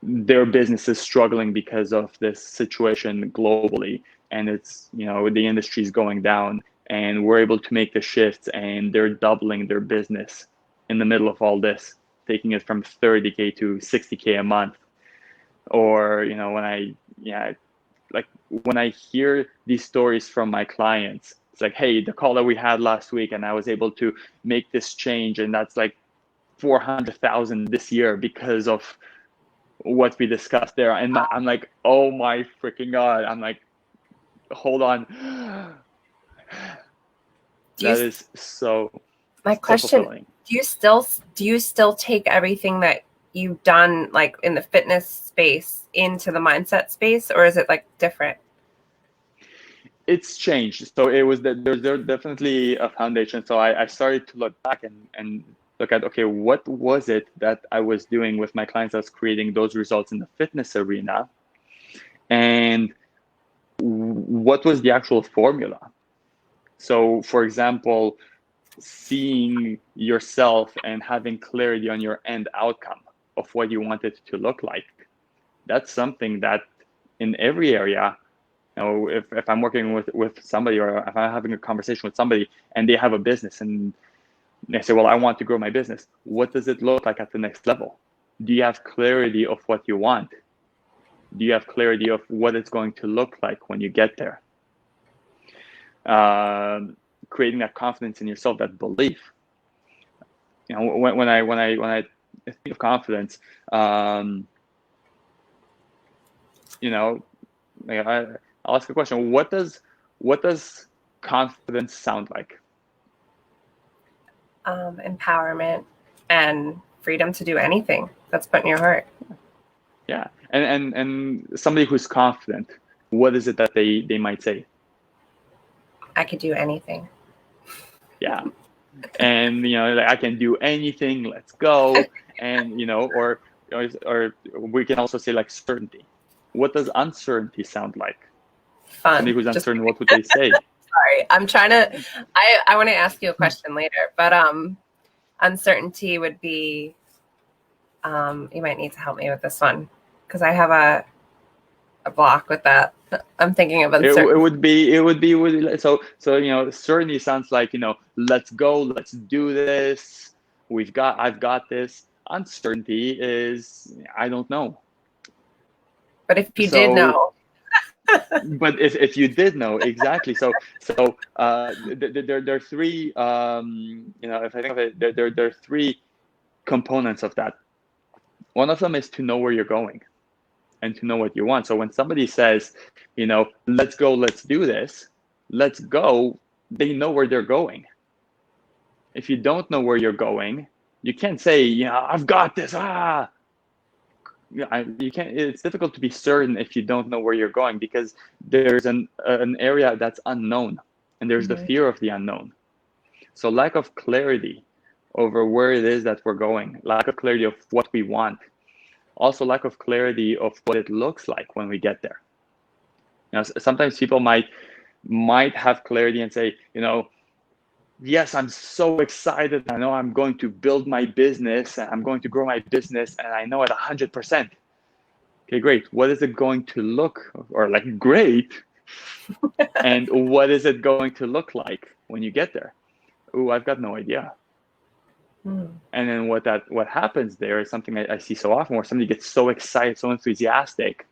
their business is struggling because of this situation globally, and it's the industry is going down, and we're able to make the shifts, and they're doubling their business in the middle of all this, taking it from 30K to 60K a month. Or when I hear these stories from my clients, it's like, hey, the call that we had last week, and I was able to make this change, and that's like 400,000 this year because of what we discussed there. And I'm like, oh my freaking God. I'm like, hold on. That is so my question, fulfilling. do you still take everything that you've done like in the fitness space into the mindset space, or is it like different? It's changed. So it was that there's definitely a foundation. So I started to look back and look at, okay, what was it that I was doing with my clients that's creating those results in the fitness arena? And what was the actual formula? So for example, seeing yourself and having clarity on your end outcome of what you want it to look like. That's something that in every area, if I'm working with somebody, or if I'm having a conversation with somebody and they have a business and they say, well, I want to grow my business. What does it look like at the next level? Do you have clarity of what you want? Do you have clarity of what it's going to look like when you get there? Creating that confidence in yourself, that belief. When I think of confidence, I'll ask a question. What does confidence sound like? Empowerment and freedom to do anything that's put in your heart. Yeah, and somebody who's confident, what is it that they might say? I could do anything. Yeah, and I can do anything. Let's go. And or we can also say like certainty. What does uncertainty sound like? Fun. Somebody who's uncertain, what would they say? Sorry, I'm trying to. I want to ask you a question later, but uncertainty would be. You might need to help me with this one because I have a block with that. I'm thinking of uncertainty. It would be so certainty sounds like let's go, let's do this. I've got this. Uncertainty is I don't know. But if you did know. But if you did know, exactly. So there are three. If I think of it, there are three components of that. One of them is to know where you're going and to know what you want. So when somebody says, let's go, let's do this, let's go, they know where they're going. If you don't know where you're going, you can't say, I've got this. You can't. It's difficult to be certain if you don't know where you're going, because there's an area that's unknown, and there's the fear of the unknown. So lack of clarity over where it is that we're going, lack of clarity of what we want, also lack of clarity of what it looks like when we get there. Sometimes people might have clarity and say, yes, I'm so excited. I know I'm going to build my business and I'm going to grow my business, and I know at 100%. Okay, great. What is it going to look, or like great, and what is it going to look like when you get there? Oh, I've got no idea. Hmm. And then what happens there is something I see so often, where somebody gets so excited, so enthusiastic,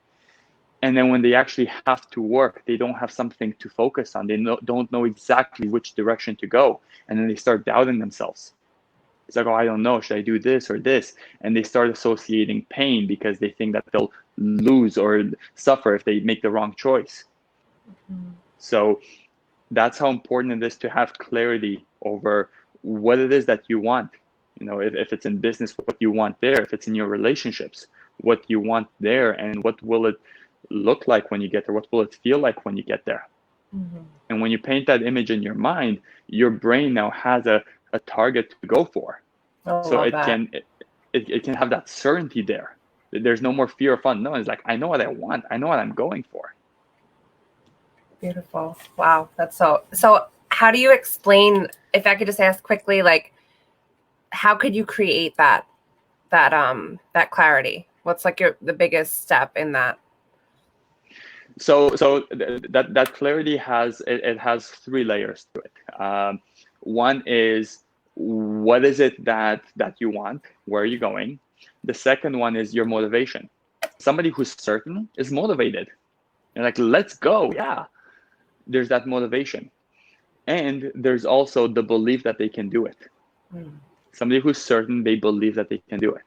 and then when they actually have to work, they don't have something to focus on. They don't know exactly which direction to go, and then they start doubting themselves. It's like, oh, I don't know, should I do this or this? And they start associating pain because they think that they'll lose or suffer if they make the wrong choice. Hmm. So that's how important it is to have clarity over what it is that you want. You know, if it's in business, what you want there. If it's in your relationships, what you want there, and what will it look like when you get there? What will it feel like when you get there? Mm-hmm. And when you paint that image in your mind, your brain now has a target to go for. I So love it that. can have that certainty there. There's no more fear of unknown. It's like, I know what I want. I know what I'm going for. Beautiful. Wow. That's so how do you explain, if I could just ask quickly, like, how could you create that clarity? What's like the biggest step in that? So that clarity has it has three layers to it. One is, what is it that you want? Where are you going? The second one is your motivation. Somebody who's certain is motivated. You're like, let's go. Yeah. There's that motivation. And there's also the belief that they can do it. Mm. Somebody who's certain, they believe that they can do it.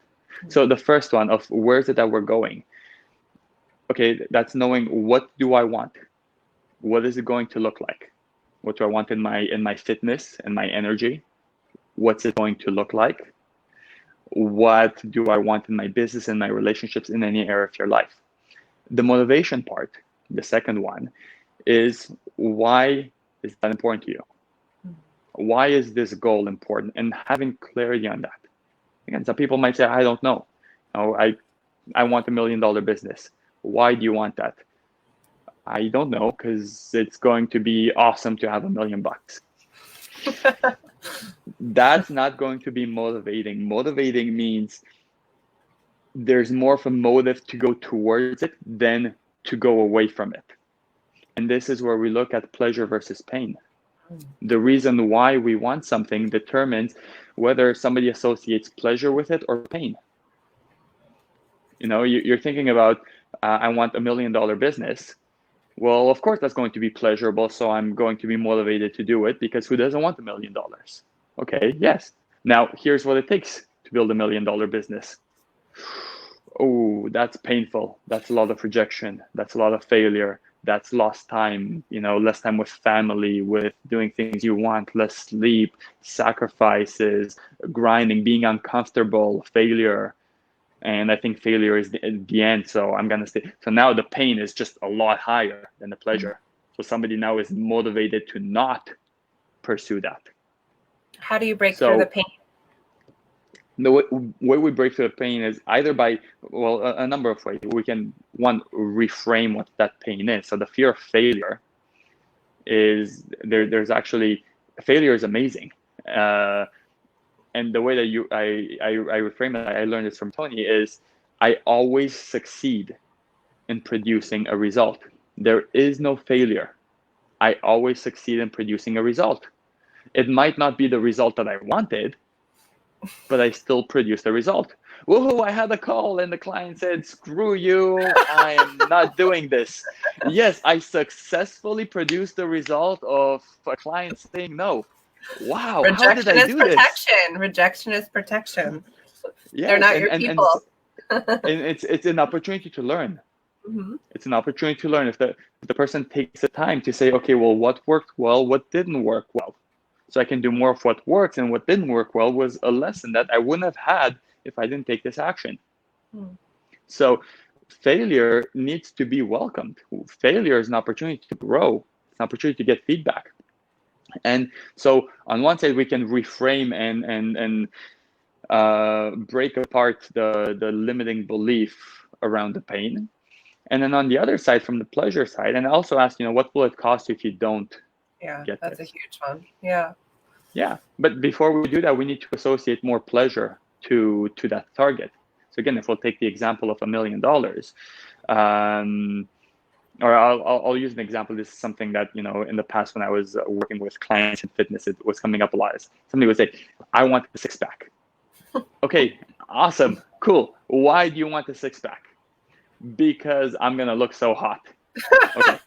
So the first one of, where is it that we're going? Okay, that's knowing, what do I want? What is it going to look like? What do I want in my fitness and my energy? What's it going to look like? What do I want in my business and my relationships, in any area of your life? The motivation part, the second one, is, why is that important to you? Why is this goal important? And having clarity on that. Again, some people might say, I don't know. Oh, I want $1 million business. Why do you want that? I don't know, because it's going to be awesome to have $1 million. That's not going to be motivating. Motivating means there's more of a motive to go towards it than to go away from it. And this is where we look at pleasure versus pain. The reason why we want something determines whether somebody associates pleasure with it or pain. You know, you're thinking about, I want $1 million business. Well, of course, that's going to be pleasurable. So I'm going to be motivated to do it, because who doesn't want $1 million? Okay, yes. Now, here's what it takes to build $1 million business. Oh, that's painful. That's a lot of rejection. That's a lot of failure. That's lost time, you know, less time with family, with doing things you want, less sleep, sacrifices, grinding, being uncomfortable, failure. And I think failure is the end. So I'm going to say, so now the pain is just a lot higher than the pleasure. So somebody now is motivated to not pursue that. How do you break through the pain? The way we break through the pain is either by, well, a number of ways. We can, one, reframe what that pain is. So the fear of failure is, there's actually, failure is amazing. And the way that I reframe it, I learned this from Tony, is I always succeed in producing a result. There is no failure. I always succeed in producing a result. It might not be the result that I wanted, but I still produce the result. Woohoo, I had a call and the client said, screw you, I am not doing this. Yes, I successfully produced the result of a client saying no. Wow, how did I do this? Rejection is protection. Yes, they're not your people. And it's an opportunity to learn. Mm-hmm. It's an opportunity to learn. If the person takes the time to say, okay, well, what worked well, what didn't work well, so I can do more of what works, and what didn't work well was a lesson that I wouldn't have had if I didn't take this action. So failure needs to be welcomed. Failure is an opportunity to grow. It's an opportunity to get feedback. And so on one side, we can reframe and break apart the limiting belief around the pain. And then on the other side, from the pleasure side, and also ask, what will it cost you if you don't get that's this? a huge one. Yeah. But before we do that, we need to associate more pleasure to that target. So again, if we'll take the example of $1 million, or I'll use an example. This is something that, in the past when I was working with clients in fitness, it was coming up a lot. Somebody would say, I want the six pack. Okay, awesome, cool. Why do you want the six pack? Because I'm going to look so hot. Okay.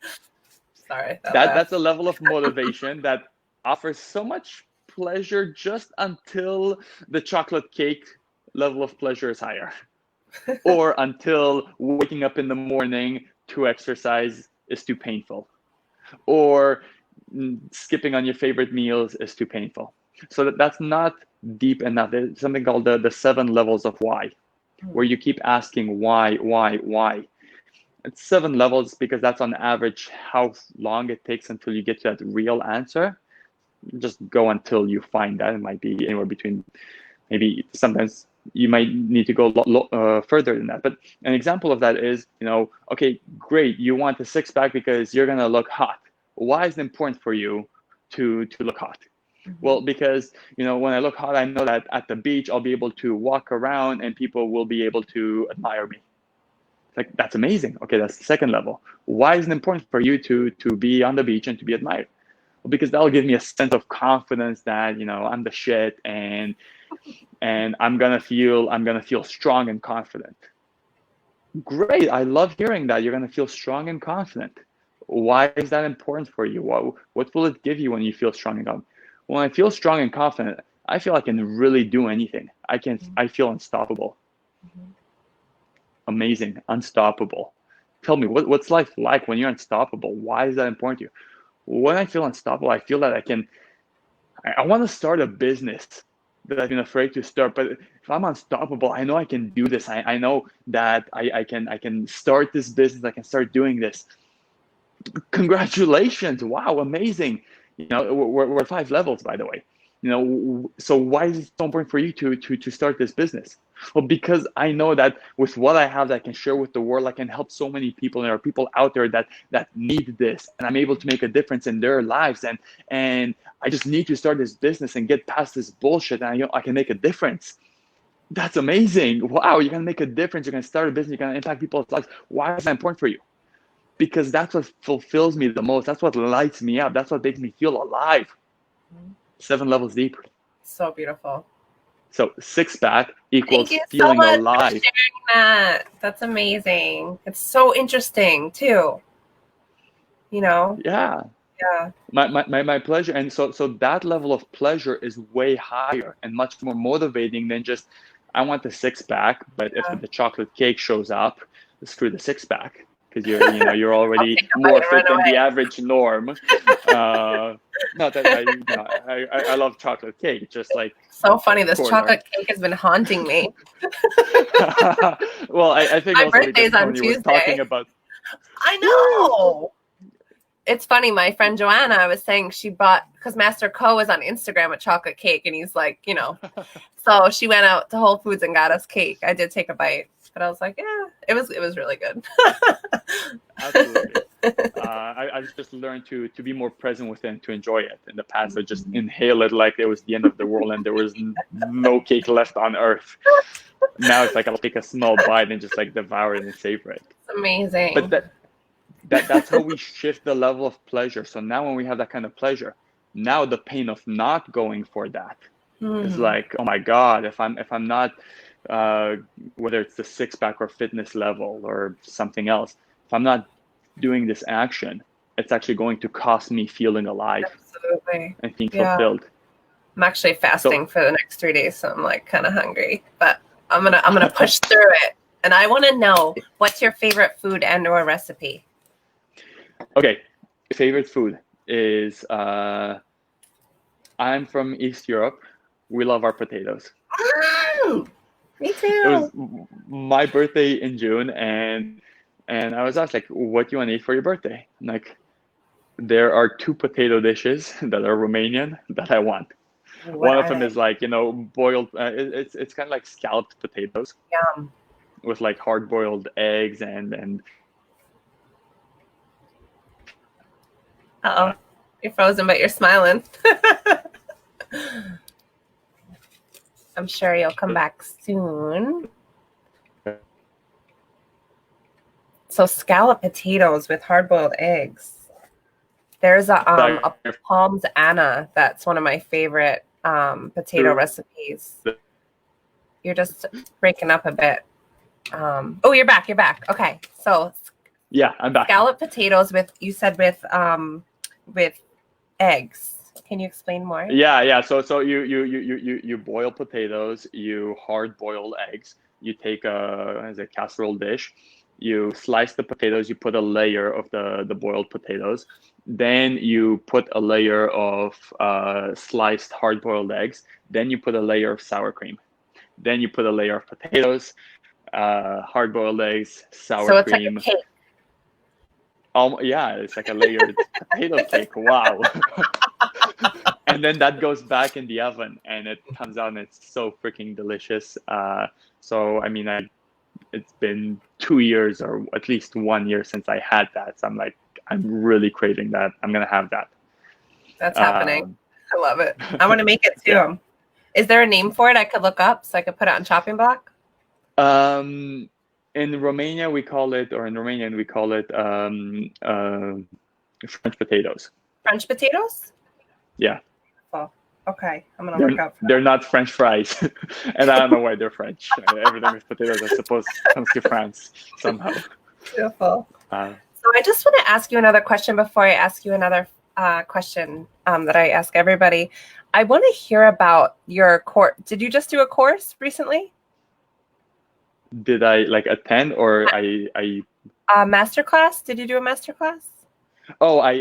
Sorry. That's a level of motivation that offers so much pleasure just until the chocolate cake level of pleasure is higher. Or until waking up in the morning to exercise is too painful. Or skipping on your favorite meals is too painful. So that's not deep enough. There's something called the 7 levels of why, where you keep asking why. It's 7 levels because that's on average how long it takes until you get to that real answer. Just go until you find that. It might be anywhere between, maybe sometimes you might need to go further than that. But an example of that is, okay, great, you want a six pack because you're going to look hot. Why is it important for you to look hot? Well, because, when I look hot, I know that at the beach, I'll be able to walk around and people will be able to admire me. Like, that's amazing. Okay, that's the second level. Why is it important for you to be on the beach and to be admired? Well, because that'll give me a sense of confidence that, I'm the shit, and I'm gonna feel strong and confident. Great, I love hearing that you're gonna feel strong and confident. Why is that important for you? What will it give you when you feel strong and confident? When I feel strong and confident, I feel I can really do anything. I feel unstoppable. Amazing, unstoppable. Tell me, what's life like when you're unstoppable? Why is that important to you? When I feel unstoppable, I feel that I want to start a business that I've been afraid to start. But if I'm unstoppable, I know I can do this. I know that I can start this business. I can start doing this. Congratulations. Wow, amazing. We're 5 levels, by the way. So why is it so important for you to start this business? Well, because I know that with what I have that I can share with the world, I can help so many people. There are people out there that need this, and I'm able to make a difference in their lives. And I just need to start this business and get past this bullshit, and I can make a difference. That's amazing. Wow, you're gonna make a difference. You're gonna start a business. You're gonna impact people's lives. Why is that important for you? Because that's what fulfills me the most. That's what lights me up. That's what makes me feel alive. 7 levels deep. So beautiful. So 6 pack equals Thank you feeling so much alive. for sharing that. That's amazing. It's so interesting too. Yeah. My pleasure. And so that level of pleasure is way higher and much more motivating than just, I want the 6 pack, but if the chocolate cake shows up, screw the 6 pack. Because you're already more fit than the average norm. Not that I love chocolate cake, just like so funny. This chocolate cake has been haunting me. Well, I think my birthday's on Tuesday. Was talking about. I know. It's funny. My friend Joanna, I was saying she bought, because Master Co is on Instagram, a chocolate cake, and he's like, So she went out to Whole Foods and got us cake. I did take a bite. But I was like, yeah, it was really good. Absolutely. I've just learned to be more present with it and to enjoy it. In the past, I just inhale it like it was the end of the world and there was no cake left on earth. Now it's like I'll take a small bite and just like devour it and savor it. It's amazing. But that's how we shift the level of pleasure. So now when we have that kind of pleasure, now the pain of not going for that is like, oh my God, if I'm not whether it's the 6 pack or fitness level or something else, if I'm not doing this action, it's actually going to cost me feeling alive. Absolutely. And being fulfilled. I'm actually fasting for the next 3 days, so I'm like kind of hungry, but I'm gonna push through it. And I want to know, what's your favorite food and/or recipe? Okay, favorite food is I'm from East Europe. We love our potatoes. Me too. It was my birthday in June, and I was asked, like, what do you want to eat for your birthday? I'm like, there are 2 potato dishes that are Romanian that I want. One of them is like, boiled. It's kind of like scalloped potatoes. Yum. With like hard-boiled eggs and. Uh-oh, you're frozen, but you're smiling. I'm sure you'll come back soon. So scalloped potatoes with hard-boiled eggs. There's a Palms Anna that's one of my favorite potato recipes. You're just breaking up a bit. Oh, you're back. You're back. Okay, so yeah, I'm back. Scalloped potatoes with eggs. Can you explain more? Yeah. So you boil potatoes. You hard boil eggs. You take a casserole dish. You slice the potatoes. You put a layer of the boiled potatoes. Then you put a layer of sliced hard boiled eggs. Then you put a layer of sour cream. Then you put a layer of potatoes, hard boiled eggs, sour cream. Like a cake. Yeah, it's like a layered potato cake. Wow. And then that goes back in the oven and it comes out and it's so freaking delicious. So, I mean, it's been 2 years or at least 1 year since I had that. So I'm really craving that. I'm going to have that. That's happening. I love it. I want to make it too. Yeah. Is there a name for it I could look up so I could put it on chopping block? In Romania, we call it French potatoes. French potatoes? Yeah. Oh, okay. I'm going to look up. They're not French fries. And I don't know why they're French. Everything with potatoes, I suppose, comes to France somehow. Beautiful. So I just want to ask you another question before I ask you another question that I ask everybody. I want to hear about your course. Did you just do a course recently? Did I attend or I masterclass? Did you do a masterclass? Oh, I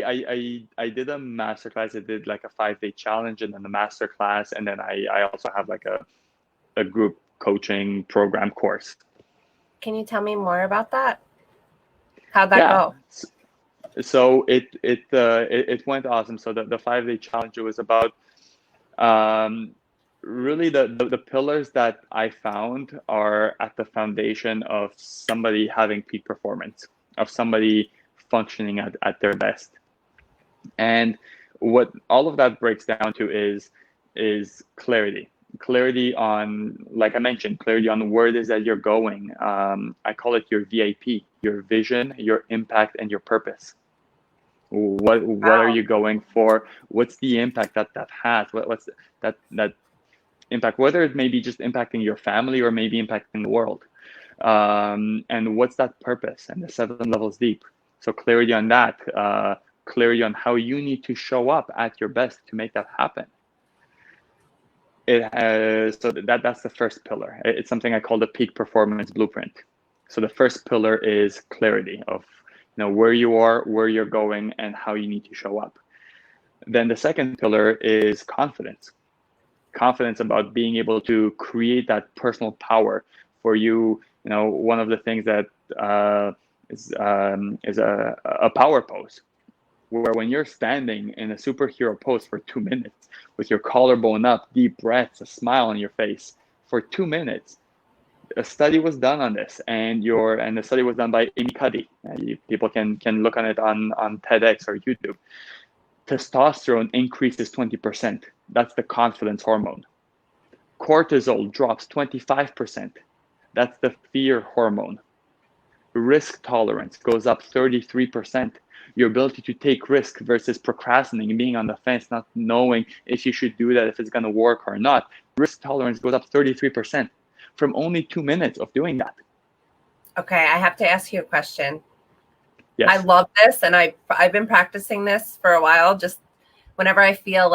did a masterclass. I did a 5-day challenge and then the masterclass, and then I also have a group coaching program course. Can you tell me more about that? How'd that go? So it went awesome. So the 5-day challenge, it was about really the pillars that I found are at the foundation of somebody having peak performance, of somebody functioning at their best. And what all of that breaks down to is clarity on, like I mentioned, clarity on where it is that you're going. I call it your VIP, your vision, your impact, and your purpose. What are you going for? What's the impact that has? What's that impact, whether it may be just impacting your family or maybe impacting the world, and what's that purpose, and the 7 levels deep. So clarity on that, clarity on how you need to show up at your best to make that happen. So that's the first pillar. It's something I call the peak performance blueprint. So the first pillar is clarity of where you are, where you're going, and how you need to show up. Then the second pillar is confidence. Confidence about being able to create that personal power for you. One of the things that is a power pose, where when you're standing in a superhero pose for 2 minutes with your collarbone up, deep breaths, a smile on your face for 2 minutes. A study was done on this, and the study was done by Amy Cuddy. People can look on it on TEDx or YouTube. Testosterone increases 20%. That's the confidence hormone. Cortisol drops 25%. That's the fear hormone. Risk tolerance goes up 33%. Your ability to take risk versus procrastinating, being on the fence, not knowing if you should do that, if it's going to work or not. Risk tolerance goes up 33% from only 2 minutes of doing that. Okay, I have to ask you a question. Yes. I love this, and I've been practicing this for a while. Just whenever I feel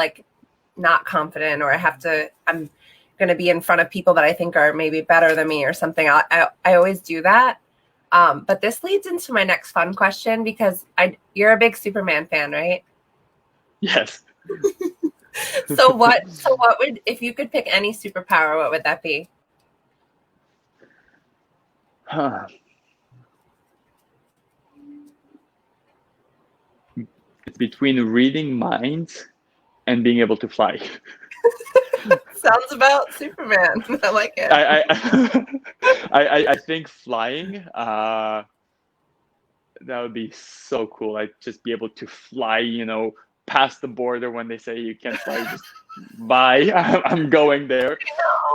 not confident, or I'm going to be in front of people that I think are maybe better than me or something, I always do that. But this leads into my next fun question, because you're a big Superman fan, right? Yes. So what would, if you could pick any superpower, what would that be? It's between reading minds and being able to fly. Sounds about Superman. I like it. I think flying, that would be so cool. I'd just be able to fly, past the border when they say you can't fly, just bye. I'm going there.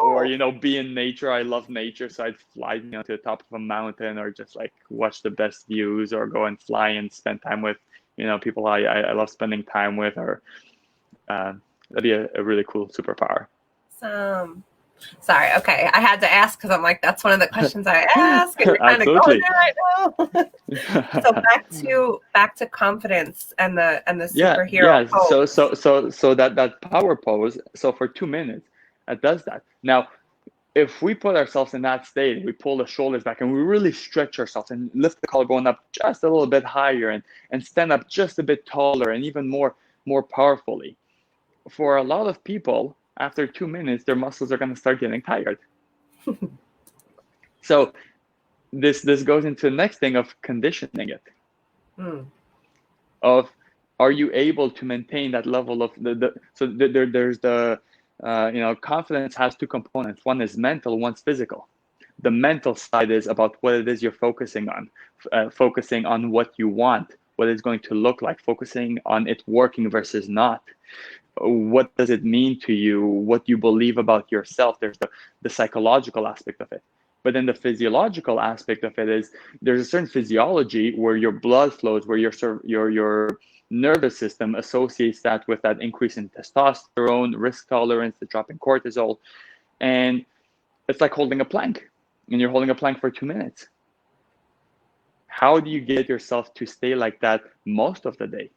or be in nature. I love nature, so I'd fly to the top of a mountain, or just like watch the best views, or go and fly and spend time with people I love spending time with, or that'd be a really cool superpower. Sorry, okay, I had to ask because I'm like, that's one of the questions I ask, and you're kind of going there right now. So back to confidence and the superhero pose. So that power pose. So for 2 minutes, it does that. Now, if we put ourselves in that state, we pull the shoulders back and we really stretch ourselves and lift the collarbone up just a little bit higher, and stand up just a bit taller and even more powerfully. For a lot of people, after 2 minutes, their muscles are going to start getting tired. So this goes into the next thing of conditioning it. Of, are you able to maintain that level of there's the confidence has two components. One is mental, one's physical. The mental side is about what it is you're focusing on, focusing on what you want, what it's going to look like, focusing on it working versus not. What does it mean to you? What you believe about yourself? There's the psychological aspect of it. But then the physiological aspect of it is there's a certain physiology where your blood flows, where your nervous system associates that with that increase in testosterone, risk tolerance, the drop in cortisol. And it's like holding a plank, and you're holding a plank for 2 minutes. How do you get yourself to stay like that most of the day?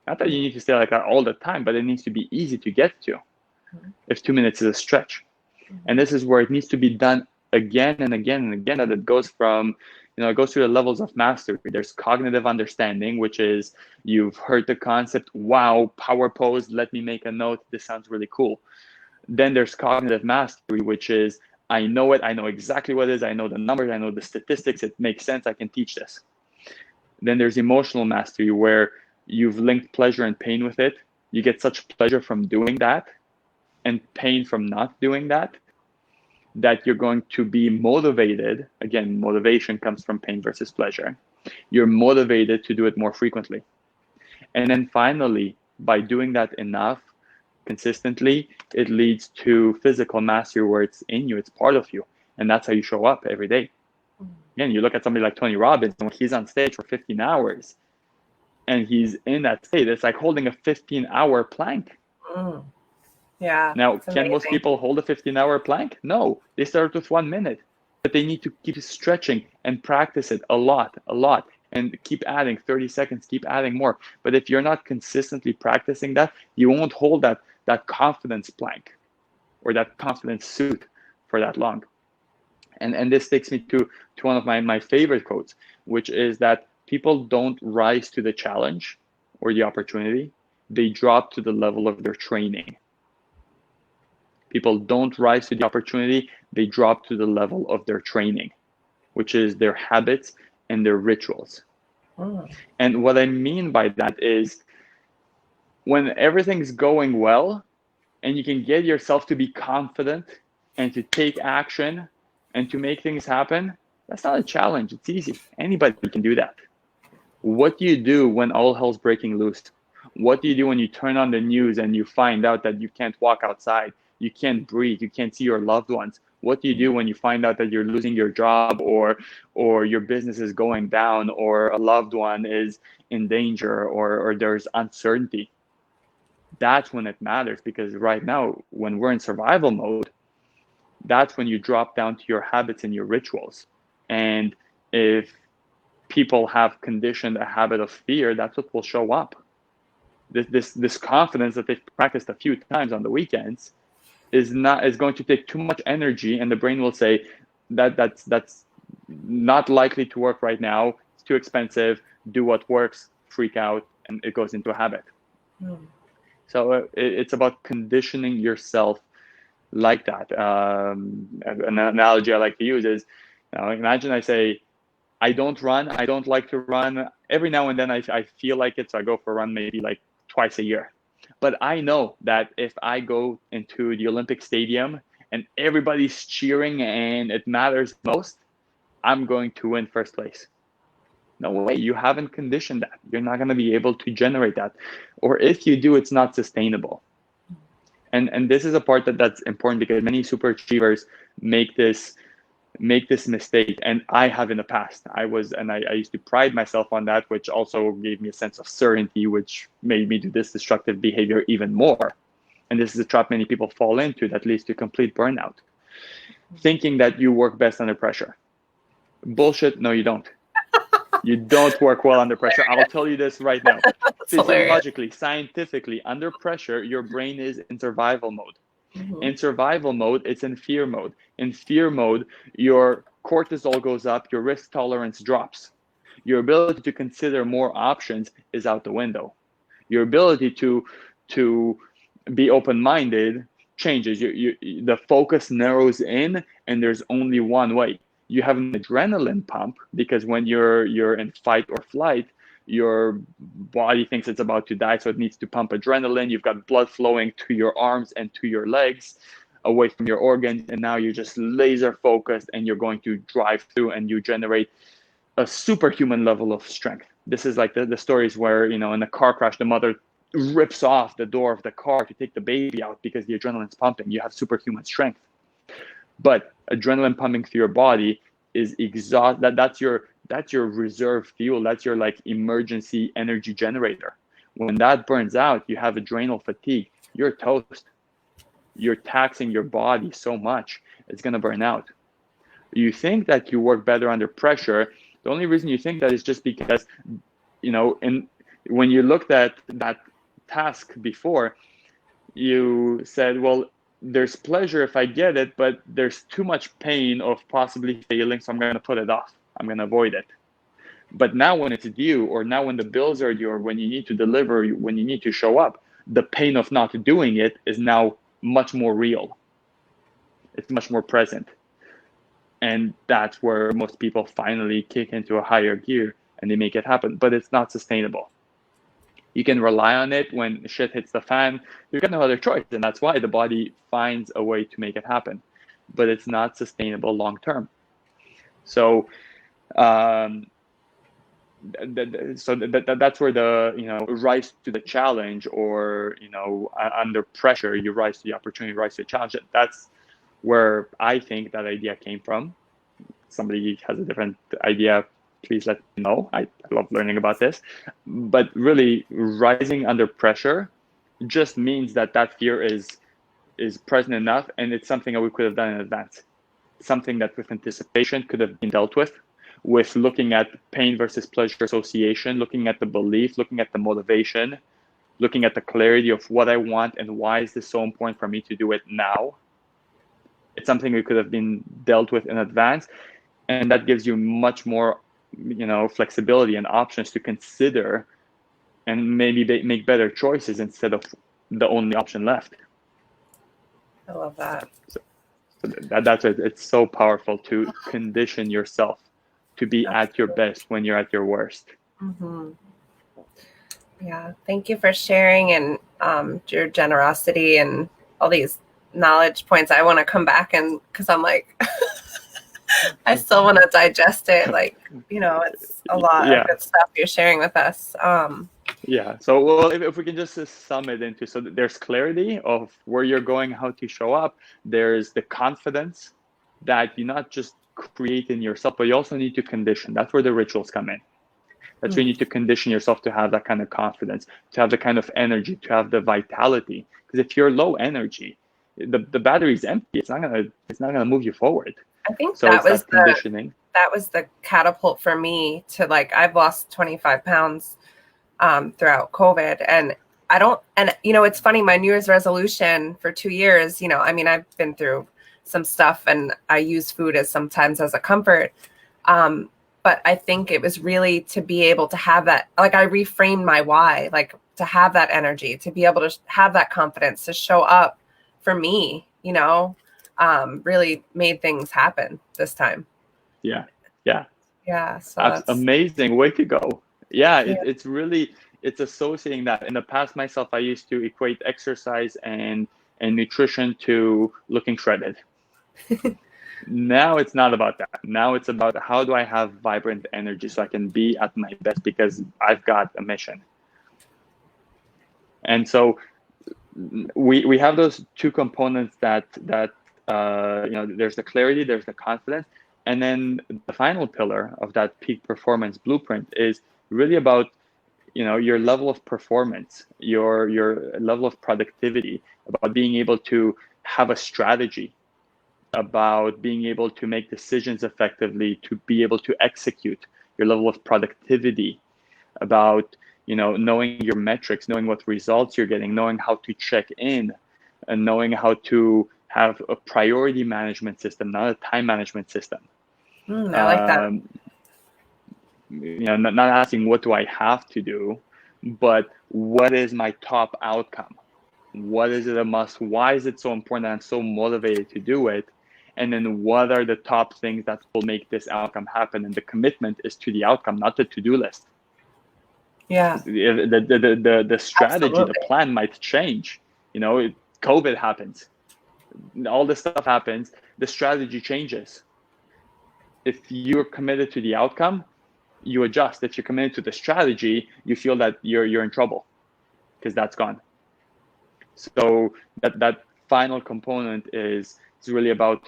Not that you need to stay like that all the time, but it needs to be easy to get to. If 2 minutes is a stretch. And this is where it needs to be done again and again and again, that it goes from, it goes through the levels of mastery. There's cognitive understanding, which is you've heard the concept, wow, power pose, let me make a note, this sounds really cool. Then there's cognitive mastery, which is I know it, I know exactly what it is, I know the numbers, I know the statistics, it makes sense, I can teach this. Then there's emotional mastery, where you've linked pleasure and pain with it. You get such pleasure from doing that and pain from not doing that, that you're going to be motivated. Again, motivation comes from pain versus pleasure. You're motivated to do it more frequently. And then finally, by doing that enough, consistently, it leads to physical mastery, where it's in you, it's part of you. And that's how you show up every day. Again, you look at somebody like Tony Robbins, when he's on stage for 15 hours, and he's in that state, it's like holding a 15-hour plank. Yeah. Now, can most people hold a 15-hour plank? No, they start with 1 minute, but they need to keep stretching and practice it a lot, and keep adding 30 seconds, keep adding more. But if you're not consistently practicing that, you won't hold that confidence plank or that confidence suit for that long. And this takes me to one of my favorite quotes, which is that people don't rise to the challenge or the opportunity, they drop to the level of their training. People don't rise to the opportunity, they drop to the level of their training, which is their habits and their rituals. And what I mean by that is, when everything's going well and you can get yourself to be confident and to take action and to make things happen, that's not a challenge, it's easy. Anybody can do that. What do you do when all hell's breaking loose? What do you do when you turn on the news and you find out that you can't walk outside, you can't breathe, you can't see your loved ones? What do you do when you find out that you're losing your job, or your business is going down, or a loved one is in danger, or there's uncertainty? That's when it matters, because right now, when we're in survival mode, that's when you drop down to your habits and your rituals. And if people have conditioned a habit of fear, that's what will show up. This confidence that they've practiced a few times on the weekends is going to take too much energy, and the brain will say that's not likely to work right now. It's too expensive. Do what works. Freak out, and it goes into a habit. So it's about conditioning yourself like that. An analogy I like to use is, imagine I say, I don't run. I don't like to run. Every now and then I feel like it, so I go for a run maybe like twice a year. But I know that if I go into the Olympic Stadium and everybody's cheering and it matters most, I'm going to win first place. No way, you haven't conditioned that. You're not going to be able to generate that. Or if you do, it's not sustainable. And this is a part that's important, because many super achievers make this mistake, and I have in the past. I used to pride myself on that, which also gave me a sense of certainty, which made me do this destructive behavior even more. And this is a trap many people fall into that leads to complete burnout. Thinking that you work best under pressure. Bullshit. No, you don't. You don't work well under pressure. I'll tell you this right now. Physiologically, scientifically, under pressure, your brain is in survival mode. Mm-hmm. In survival mode, it's in fear mode. In fear mode, your cortisol goes up, your risk tolerance drops. Your ability to consider more options is out the window. Your ability to be open-minded changes. The focus narrows in, and there's only one way. You have an adrenaline pump, because when you're in fight or flight, your body thinks it's about to die, so it needs to pump adrenaline. You've got blood flowing to your arms and to your legs, away from your organs, and now you're just laser focused, and you're going to drive through, and you generate a superhuman level of strength. This is like the stories where, in a car crash, the mother rips off the door of the car to take the baby out because the adrenaline's pumping. You have superhuman strength. But adrenaline pumping through your body is that's your reserve fuel. That's your like emergency energy generator. When that burns out, you have adrenal fatigue. You're toast. You're taxing your body so much, it's going to burn out. You think that you work better under pressure. The only reason you think that is just because, when you looked at that task before, you said, well, there's pleasure if I get it, but there's too much pain of possibly failing, so I'm going to put it off. I'm going to avoid it. But now when it's due, or now when the bills are due, or when you need to deliver, when you need to show up, the pain of not doing it is now much more real. It's much more present. And that's where most people finally kick into a higher gear and they make it happen. But it's not sustainable. You can rely on it when shit hits the fan. You've got no other choice. And that's why the body finds a way to make it happen. But it's not sustainable long term. So that's where the rise to the challenge, or under pressure you rise to the opportunity, rise to the challenge. That's where I think that idea came from. Somebody has a different idea, please let me know. I love learning about this. But really, rising under pressure just means that fear is present enough, and it's something that we could have done in advance. Something that with anticipation could have been dealt with looking at pain versus pleasure association, looking at the belief, looking at the motivation, looking at the clarity of what I want and why is this so important for me to do it now. It's something that could have been dealt with in advance, and that gives you much more flexibility and options to consider and maybe make better choices instead of the only option left. I love that. So that's it. It's so powerful to condition yourself to be at your best when you're at your worst. Mm-hmm. Yeah. Thank you for sharing, and your generosity and all these knowledge points. I want to come back, and because I'm like, I still want to digest it. Like, it's a lot of good stuff you're sharing with us. Yeah. So, well, if we can just sum it into, so there's clarity of where you're going, how to show up. There's the confidence that you not just create in yourself, but you also need to condition. That's where the rituals come in. That's where you need to condition yourself to have that kind of confidence, to have the kind of energy, to have the vitality. Because if you're low energy, the battery's empty. It's not gonna move you forward. I think so that was the conditioning. That was the catapult for me to, like, I've lost 25 pounds throughout COVID, and it's funny, my New Year's resolution for 2 years, I've been through some stuff, and I use food sometimes as a comfort. But I think it was really to be able to have that, like, I reframed my why, like, to have that energy, to be able to have that confidence, to show up for me, really made things happen this time. Yeah. So that's amazing. Way to go. It's really, it's associating that. In the past, myself, I used to equate exercise and nutrition to looking shredded. Now it's not about that. Now it's about how do I have vibrant energy so I can be at my best, because I've got a mission. And so we have those two components that there's the clarity, there's the confidence, and then the final pillar of that peak performance blueprint is really about your level of performance, your level of productivity, about being able to have a strategy, about being able to make decisions effectively, to be able to execute, your level of productivity, about knowing your metrics, knowing what results you're getting, knowing how to check in, and knowing how to have a priority management system, not a time management system. I like that. Not asking what do I have to do, but what is my top outcome? What is it a must? Why is it so important that I'm so motivated to do it? And then what are the top things that will make this outcome happen? And the commitment is to the outcome, not the to-do list. Yeah. The strategy, Absolutely. the plan might change. COVID happens. All this stuff happens. The strategy changes. If you're committed to the outcome, you adjust. If you're committed to the strategy, you feel that you're in trouble because that's gone. So that final component is really about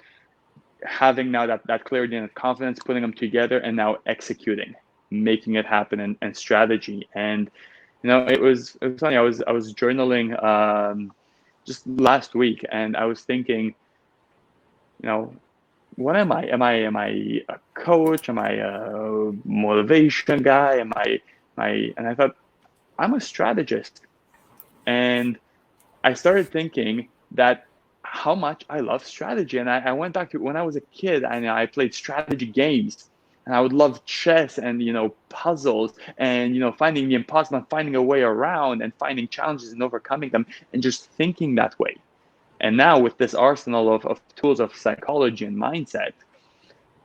having now that clarity and confidence, putting them together, and now executing, making it happen, and strategy. And it was funny. I was journaling just last week, and I was thinking, what am I? Am I a coach? Am I a motivation guy? And I thought, I'm a strategist. And I started thinking that how much I love strategy. And I went back to when I was a kid, and I played strategy games, and I would love chess and, puzzles, and, finding the impossible, finding a way around, and finding challenges and overcoming them, and just thinking that way. And now with this arsenal of tools of psychology and mindset,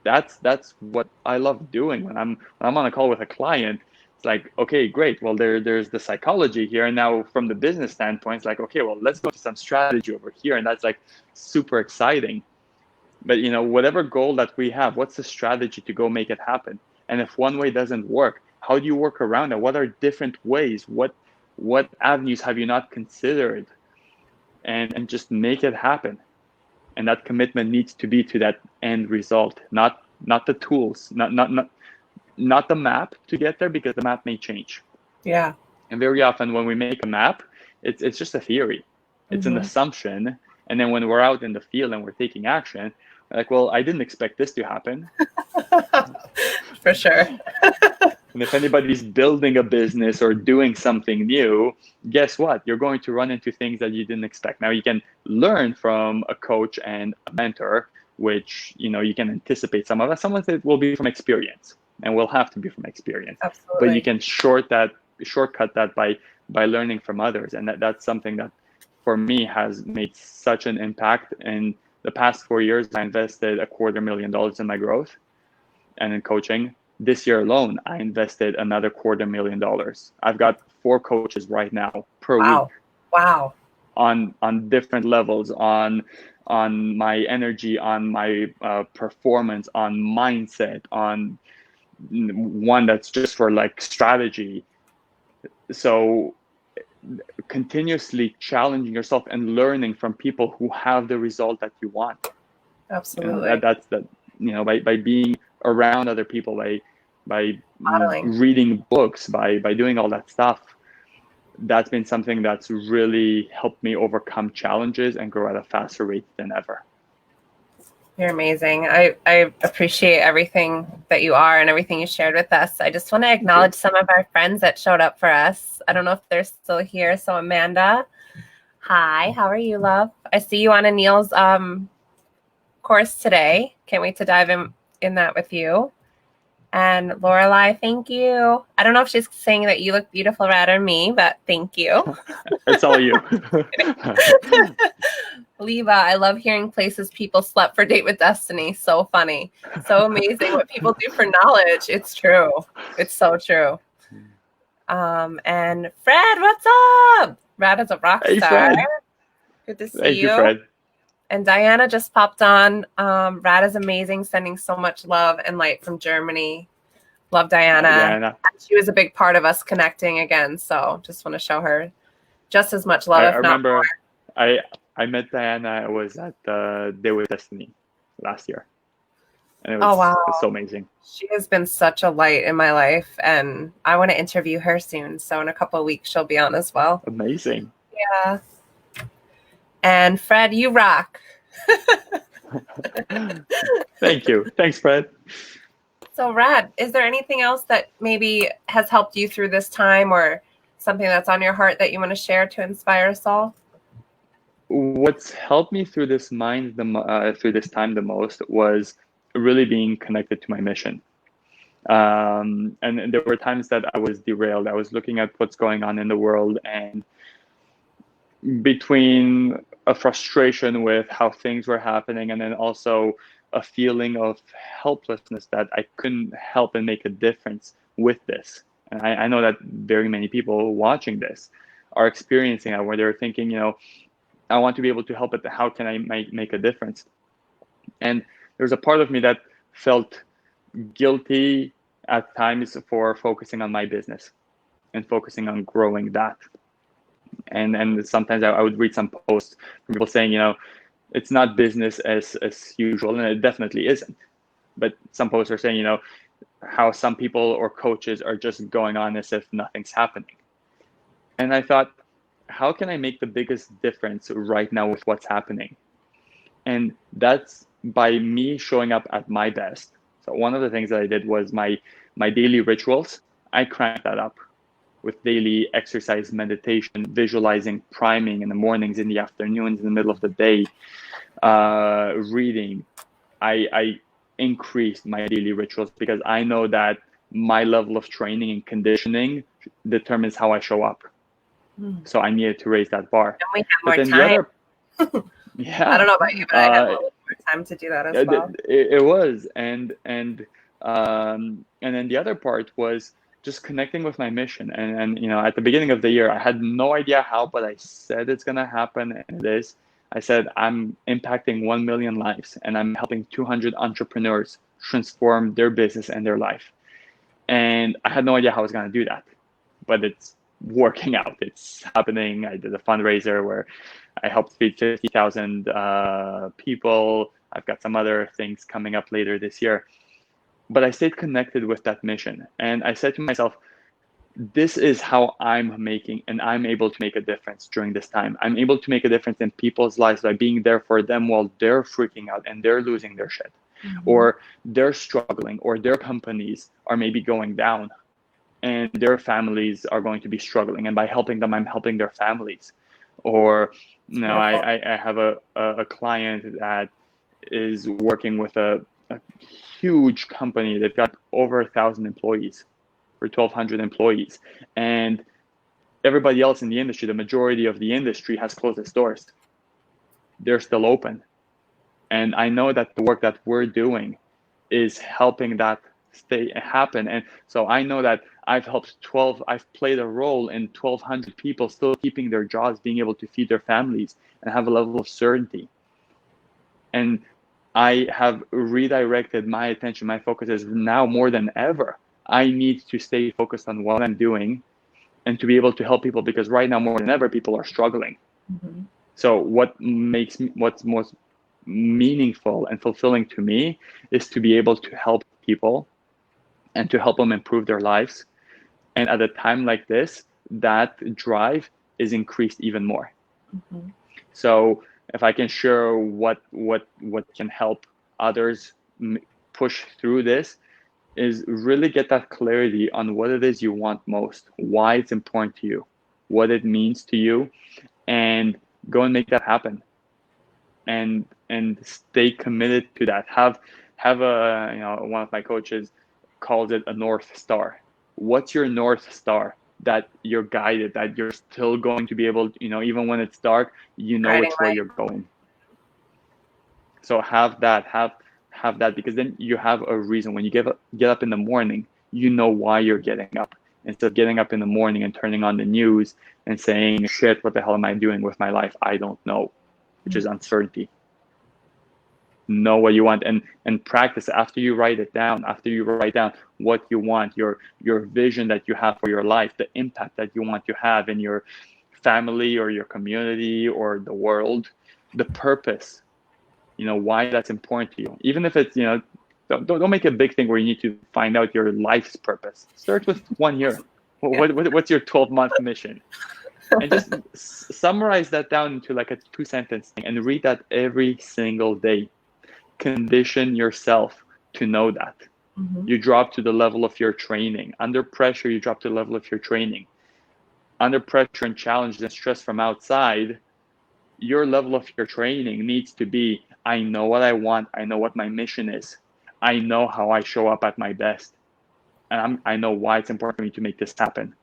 that's what I love doing. When I'm on a call with a client, it's like, okay, great. Well, there's the psychology here. And now from the business standpoint, it's like, okay, well, let's go to some strategy over here. And that's like super exciting. But, whatever goal that we have, what's the strategy to go make it happen? And if one way doesn't work, how do you work around it? What are different ways? What avenues have you not considered? And just make it happen. And that commitment needs to be to that end result, not the tools, not the map to get there, because the map may change. Yeah. And very often when we make a map, it's just a theory. It's an assumption. And then when we're out in the field and we're taking action, we're like, well, I didn't expect this to happen. For sure. And if anybody's building a business or doing something new, guess what? You're going to run into things that you didn't expect. Now, you can learn from a coach and a mentor, which, you can anticipate some of that. Some of it will be from experience, and will have to be from experience. Absolutely. But you can shortcut that by learning from others. And that's something that, for me, has made such an impact. In the past 4 years, I invested $250,000 in my growth and in coaching. This year alone, I invested another $250,000. I've got 4 coaches right now per week. Wow. On different levels, on my energy, on my performance, on mindset, on one that's just for like strategy. So continuously challenging yourself and learning from people who have the result that you want. Absolutely. That's by being around other people, by reading books, by doing all that stuff. That's been something that's really helped me overcome challenges and grow at a faster rate than ever. You're amazing. I appreciate everything that you are and everything you shared with us. I just want to acknowledge some of our friends that showed up for us. I don't know if they're still here. So Amanda, hi, how are you, love? I see you on Anil's course today. Can't wait to dive in that with you. And Lorelai, thank you. I don't know if she's saying that you look beautiful, Rad, or me, but thank you. It's all you. Leva, I love hearing places people slept for Date with Destiny. So funny. So amazing what people do for knowledge. It's true. It's so true. And Fred, what's up? Rad is a rock star. Fred. Good to see Thank you, Fred. And Diana just popped on. Rad is amazing, sending so much love and light from Germany. Love Diana. Diana. She was a big part of us connecting again. So just want to show her just as much love, I if not more. remember I met Diana. I was at the Day with Destiny last year, and Oh, wow. it's so amazing. She has been such a light in my life, and I want to interview her soon. So in a couple of weeks, she'll be on as well. Amazing. Yeah. And Fred, you rock. Thank you. Thanks, Fred. So, Rad, is there anything else that maybe has helped you through this time, or something that's on your heart that you want to share to inspire us all? What's helped me through this through this time the most was really being connected to my mission. And there were times that I was derailed. I was looking at what's going on in the world, and between a frustration with how things were happening, and then also a feeling of helplessness that I couldn't help and make a difference with this. And I know that very many people watching this are experiencing that, where they're thinking, I want to be able to help, but how can I make a difference? And there's a part of me that felt guilty at times for focusing on my business and focusing on growing that. And sometimes I would read some posts from people saying, it's not business as usual, and it definitely isn't. But some posts are saying, how some people or coaches are just going on as if nothing's happening. And I thought, how can I make the biggest difference right now with what's happening? And that's by me showing up at my best. So one of the things that I did was my daily rituals. I cranked that up with daily exercise, meditation, visualizing, priming in the mornings, in the afternoons, in the middle of the day, reading. I increased my daily rituals because I know that my level of training and conditioning determines how I show up. So I needed to raise that bar. And we have more time. Yeah. I don't know about you, but I have a little more time to do that as well. It was, and then the other part was just connecting with my mission. And at the beginning of the year, I had no idea how, but I said it's gonna happen, and it is. I said I'm impacting 1 million lives, and I'm helping 200 entrepreneurs transform their business and their life. And I had no idea how I was gonna do that, but it's working out. It's happening. I did a fundraiser where I helped feed 50,000 people. I've got some other things coming up later this year. But I stayed connected with that mission. And I said to myself, this is how I'm able to make a difference during this time. I'm able to make a difference in people's lives by being there for them while they're freaking out and they're losing their shit, or they're struggling, or their companies are maybe going down, and their families are going to be struggling. And by helping them, I'm helping their families. Or, I have a client that is working with a huge company. They've got over 1,000 employees, or 1,200 employees. And everybody else in the industry, the majority of the industry, has closed its doors. They're still open. And I know that the work that we're doing is helping that happen. And so I know that I've played a role in 1,200 people still keeping their jobs, being able to feed their families and have a level of certainty. And I have redirected my attention. My focus is now more than ever. I need to stay focused on what I'm doing and to be able to help people, because right now more than ever, people are struggling. So what's most meaningful and fulfilling to me is to be able to help people and to help them improve their lives. And at a time like this, that drive is increased even more. So if I can share what can help others push through this, is really get that clarity on what it is you want most, why it's important to you, what it means to you, and go and make that happen. And stay committed to that. Have one of my coaches calls it a North Star. What's your North Star that you're guided, that you're still going to be able to, even when it's dark, which way you're going. So have that, because then you have a reason. When you get up in the morning, you know why you're getting up, instead of getting up in the morning and turning on the news and saying, shit, what the hell am I doing with my life? I don't know, which is uncertainty. Know what you want, and practice after you write it down. After you write down what you want, your vision that you have for your life, the impact that you want to have in your family or your community or the world, the purpose, why that's important to you. Even if it's, don't make a big thing where you need to find out your life's purpose. Start with 1 year. What's your 12-month mission? And just summarize that down into like a 2-sentence thing and read that every single day. Condition yourself to know that. Mm-hmm. You drop to the level of your training. Under pressure, you drop to the level of your training. Under pressure and challenge and stress from outside, your level of your training needs to be, I know what I want. I know what my mission is. I know how I show up at my best. And I know why it's important for me to make this happen.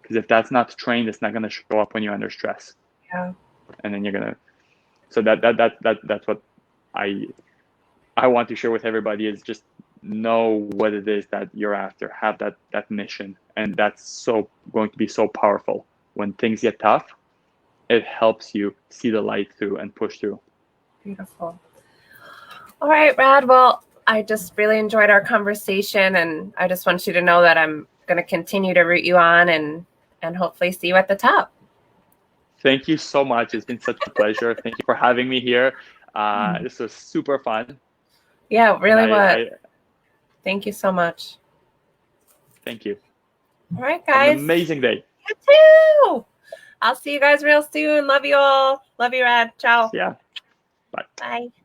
Because if that's not trained, it's not going to show up when you're under stress. Yeah. And then you're going to, so that's what I want to share with everybody, is just know what it is that you're after. Have that mission. And that's going to be so powerful. When things get tough, it helps you see the light through and push through. Beautiful. All right, Rad. Well, I just really enjoyed our conversation, and I just want you to know that I'm going to continue to root you on and hopefully see you at the top. Thank you so much. It's been such a pleasure. Thank you for having me here. This was super fun. Yeah, it really was. Thank you so much. Thank you. All right, guys. Have an amazing day. You too. I'll see you guys real soon. Love you all. Love you, Rad. Ciao. Yeah. Bye. Bye.